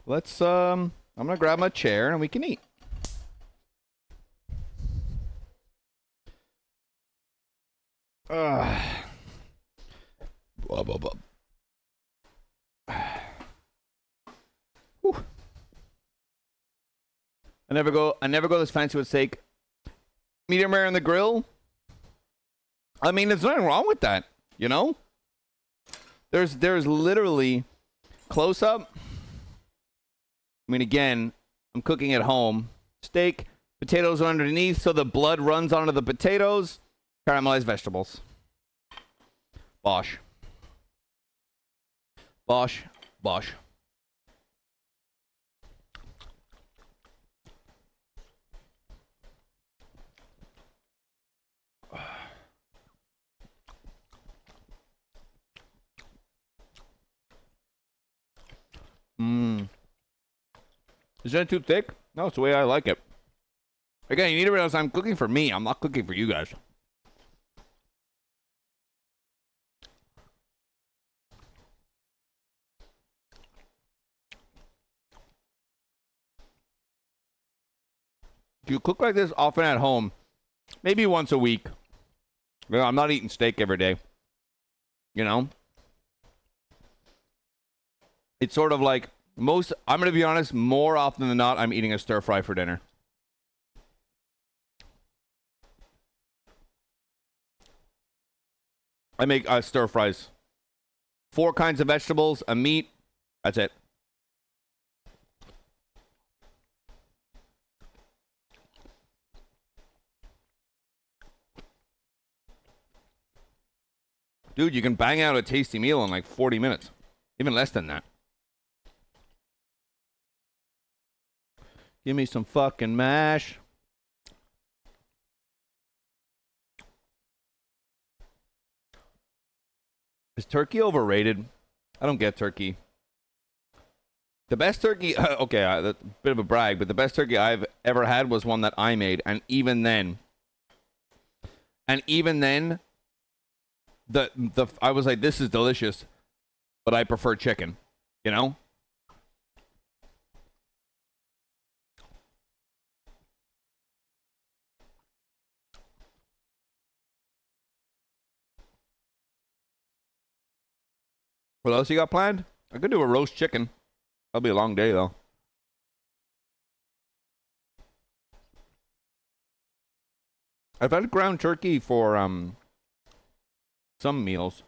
Let's I'm gonna grab my chair and we can eat. Blah, blah, blah. Whew. I never go this fancy with steak. Medium rare on the grill. I mean, there's nothing wrong with that, you know? There's literally close up. I mean, again, I'm cooking at home. Steak, potatoes are underneath, so the blood runs onto the potatoes. Caramelized vegetables. Bosh. Bosh. Bosh. Mmm. Is that too thick? No, it's the way I like it. Again, you need to realize I'm cooking for me. I'm not cooking for you guys. Do you cook like this often at home? Maybe once a week. You know, I'm not eating steak every day. You know? It's sort of like I'm going to be honest, more often than not, I'm eating a stir fry for dinner. I make stir fries. 4 kinds of vegetables, a meat. That's it. Dude, you can bang out a tasty meal in like 40 minutes. Even less than that. Give me some fucking mash. Is turkey overrated? I don't get turkey. The best turkey... okay, that's a bit of a brag, but the best turkey I've ever had was one that I made. And even then... I was like, this is delicious, but I prefer chicken, you know? What else you got planned? I could do a roast chicken. That'll be a long day, though. I've had ground turkey for, some meals.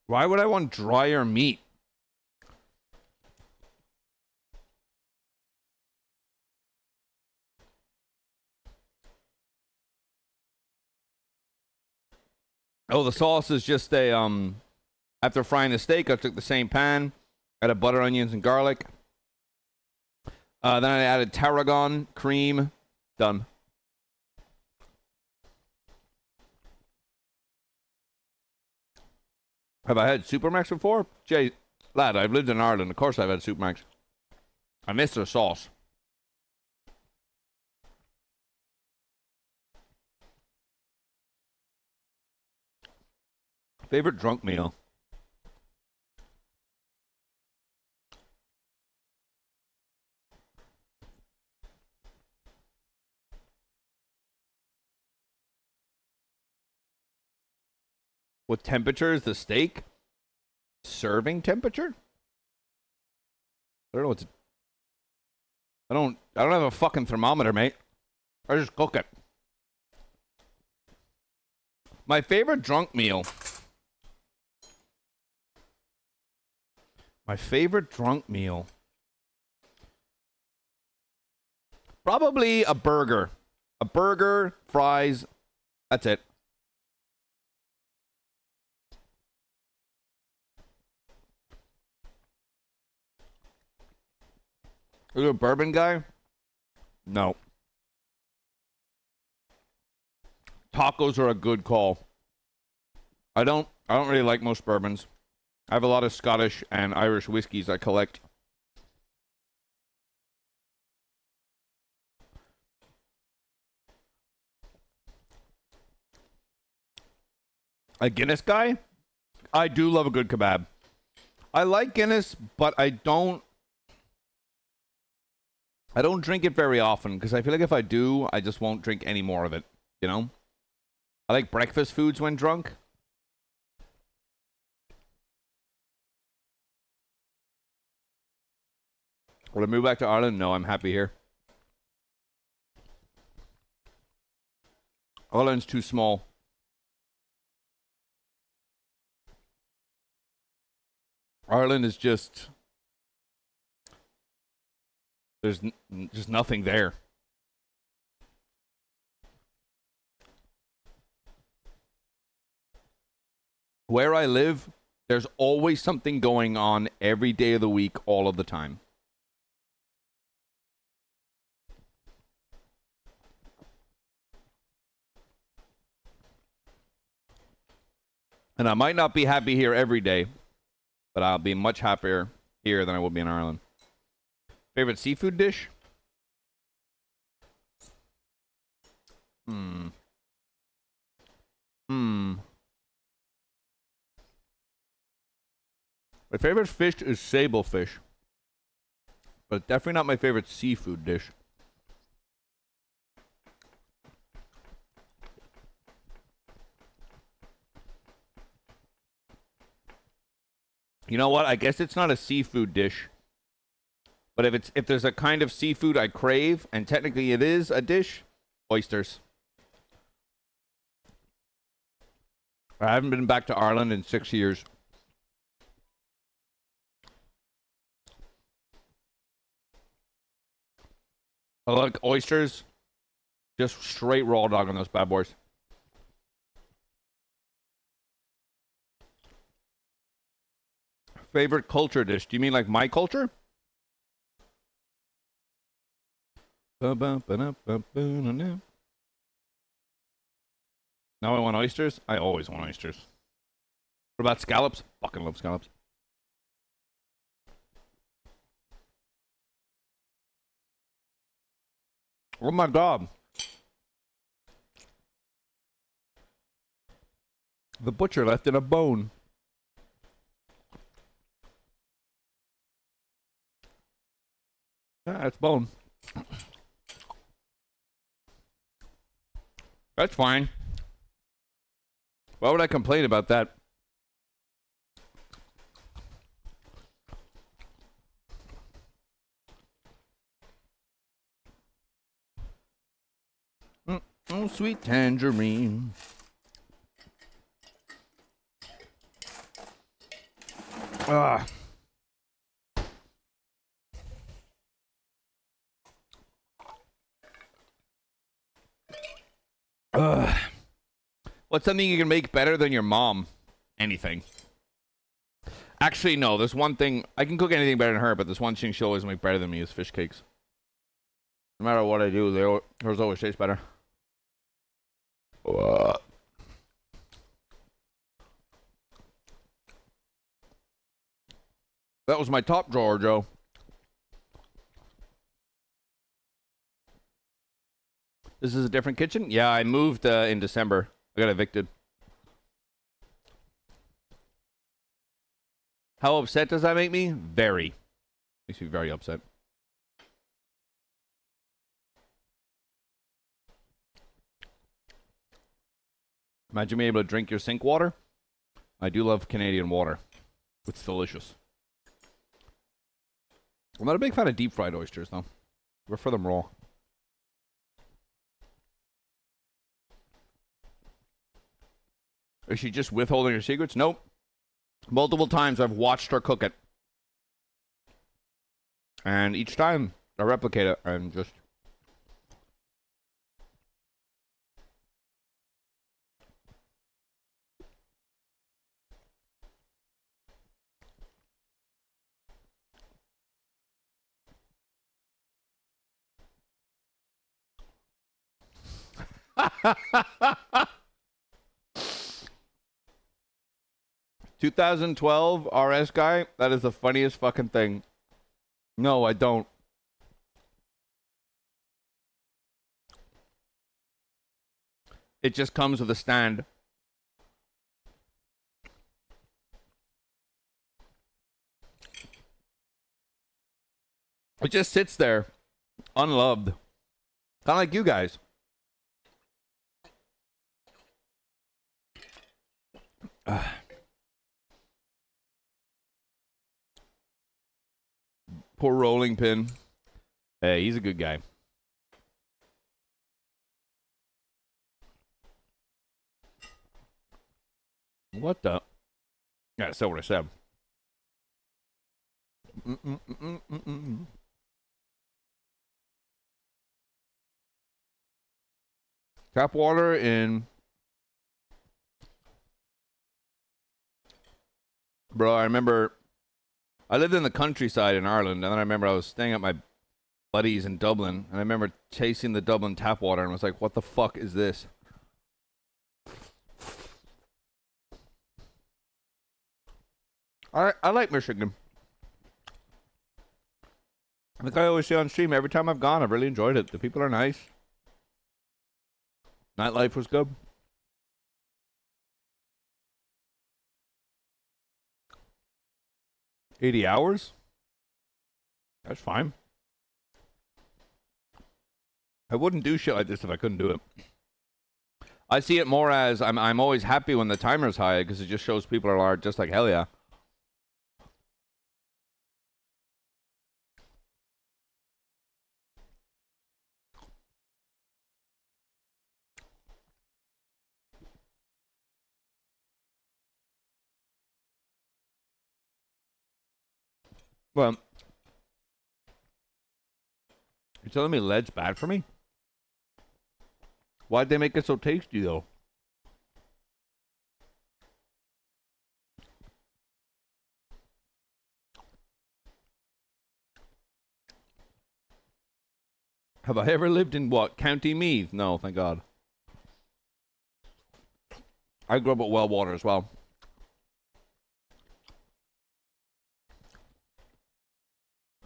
Why would I want drier meat? Oh, the sauce is just a, after frying the steak, I took the same pan, added butter, onions, and garlic. Then I added tarragon, cream, done. Have I had Supermax before? Jay, lad, I've lived in Ireland. Of course I've had Supermax. I miss their sauce. Favorite drunk meal? What temperature is the steak? Serving temperature? I don't know what to... I don't have a fucking thermometer, mate. I just cook it. My favorite drunk meal. My favorite drunk meal. Probably a burger. A burger, fries. That's it. Are you a bourbon guy? No. Tacos are a good call. I don't really like most bourbons. I have a lot of Scottish and Irish whiskeys I collect. A Guinness guy? I do love a good kebab. I like Guinness, but I don't drink it very often because I feel like if I do, I just won't drink any more of it, you know? I like breakfast foods when drunk. Will I move back to Ireland? No, I'm happy here. Ireland's too small. Ireland is just... There's just nothing there. Where I live, there's always something going on every day of the week, all of the time. And I might not be happy here every day, but I'll be much happier here than I will be in Ireland. Favorite seafood dish? My favorite fish is sable fish, but definitely not my favorite seafood dish. You know what? I guess it's not a seafood dish. But if there's a kind of seafood I crave, and technically it is a dish, oysters. I haven't been back to Ireland in 6 years. I like oysters. Just straight raw dog on those bad boys. Favorite culture dish? Do you mean like my culture? Now I want oysters? I always want oysters. What about scallops? Fucking love scallops. Oh my god. The butcher left in a bone. Yeah, it's bone. That's fine. Why would I complain about that? Oh, sweet tangerine. Ah. What's something you can make better than your mom? Anything. Actually, no. There's one thing. I can cook anything better than her, but there's one thing she'll always make better than me is fish cakes. No matter what I do, hers always tastes better. That was my top drawer, Joe. This is a different kitchen? Yeah, I moved in December. I got evicted. How upset does that make me? Very. Makes me very upset. Imagine being able to drink your sink water. I do love Canadian water. It's delicious. I'm not a big fan of deep fried oysters, though. I prefer them raw. Is she just withholding her secrets? Nope. Multiple times I've watched her cook it. And each time I replicate it and just... ...2012 RS guy? That is the funniest fucking thing. No, I don't. It just comes with a stand. It just sits there, unloved. Kind of like you guys. Poor rolling pin. Hey, he's a good guy. What the? Yeah, I said what I said. Tap water in. Bro, I remember I lived in the countryside in Ireland, and then I remember I was staying at my buddies in Dublin, and I remember tasting the Dublin tap water and was like, what the fuck is this? I like Michigan. Like I always say on stream, every time I've gone, I've really enjoyed it. The people are nice. Nightlife was good. $80 hours? That's fine. I wouldn't do shit like this if I couldn't do it. I see it more as I'm always happy when the timer's high because it just shows people are just like hell yeah. Well, you're telling me lead's bad for me? Why'd they make it so tasty though? Have I ever lived in what? County Meath? No, thank God. I grew up at Wellwater as well.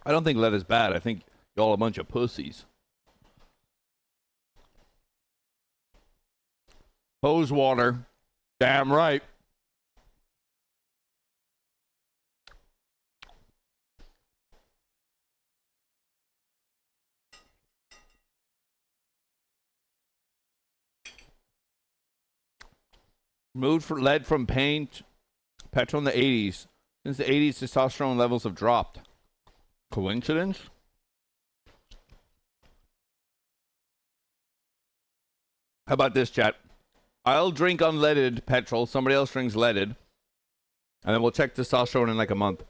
I don't think lead is bad. I think y'all a bunch of pussies. Hose water. Damn right. Moved for lead from paint. Petrol in the 80s. Since the 80s, testosterone levels have dropped. Coincidence? How about this, chat? I'll drink unleaded petrol. Somebody else drinks leaded. And then we'll check testosterone in like a month.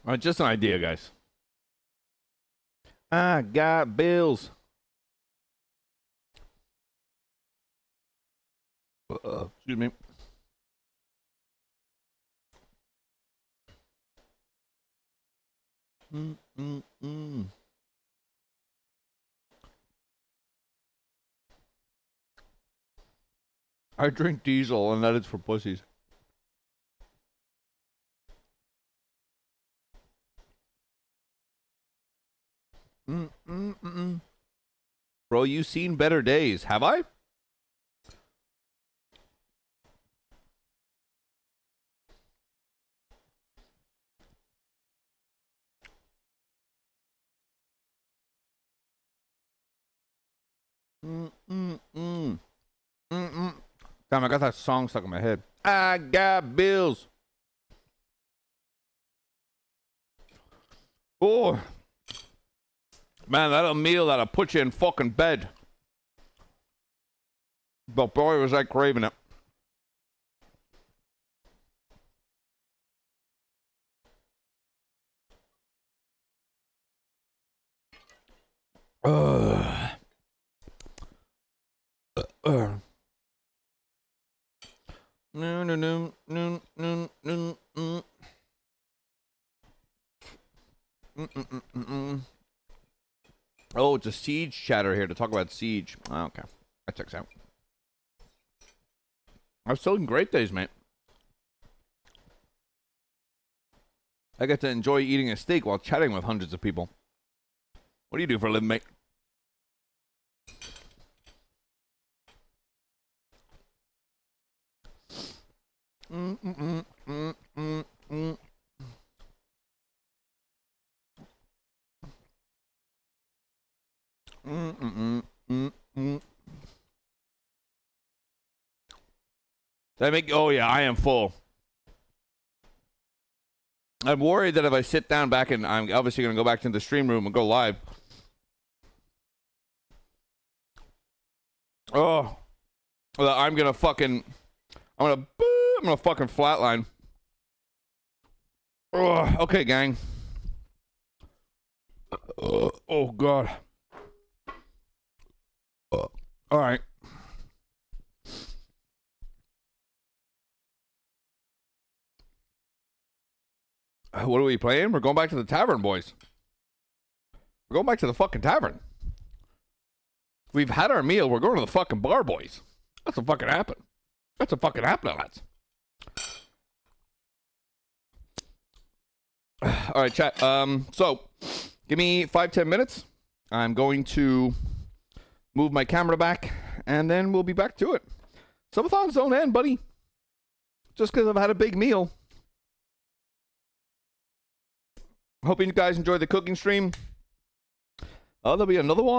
All right, just an idea, guys. I got bills. Excuse me. I drink diesel, and that is for pussies. Bro, you seen better days, have I? Damn, I got that song stuck in my head. I got bills. Oh, man, that'll meal that'll put you in fucking bed. But boy, was I craving it. Oh, it's a Siege chatter here to talk about Siege. Oh, okay, that checks out. I'm still in great days, mate. I get to enjoy eating a steak while chatting with hundreds of people. What do you do for a living, mate? Did I make? Oh yeah, I am full. I'm worried that if I sit down back and I'm obviously going to go back to the stream room and go live. Oh, well, I'm gonna fucking flatline. Oh, okay, gang. Oh god. All right. What are we playing? We're going back to the tavern, boys. We're going back to the fucking tavern. We've had our meal. We're going to the fucking bar, boys. That's what fucking happened. That's what fucking happened, lads. All right, chat. So, give me 5-10 minutes. I'm going to move my camera back, and then we'll be back to it. Subathons don't end, buddy. Just because I've had a big meal. Hoping you guys enjoyed the cooking stream. There'll be another one.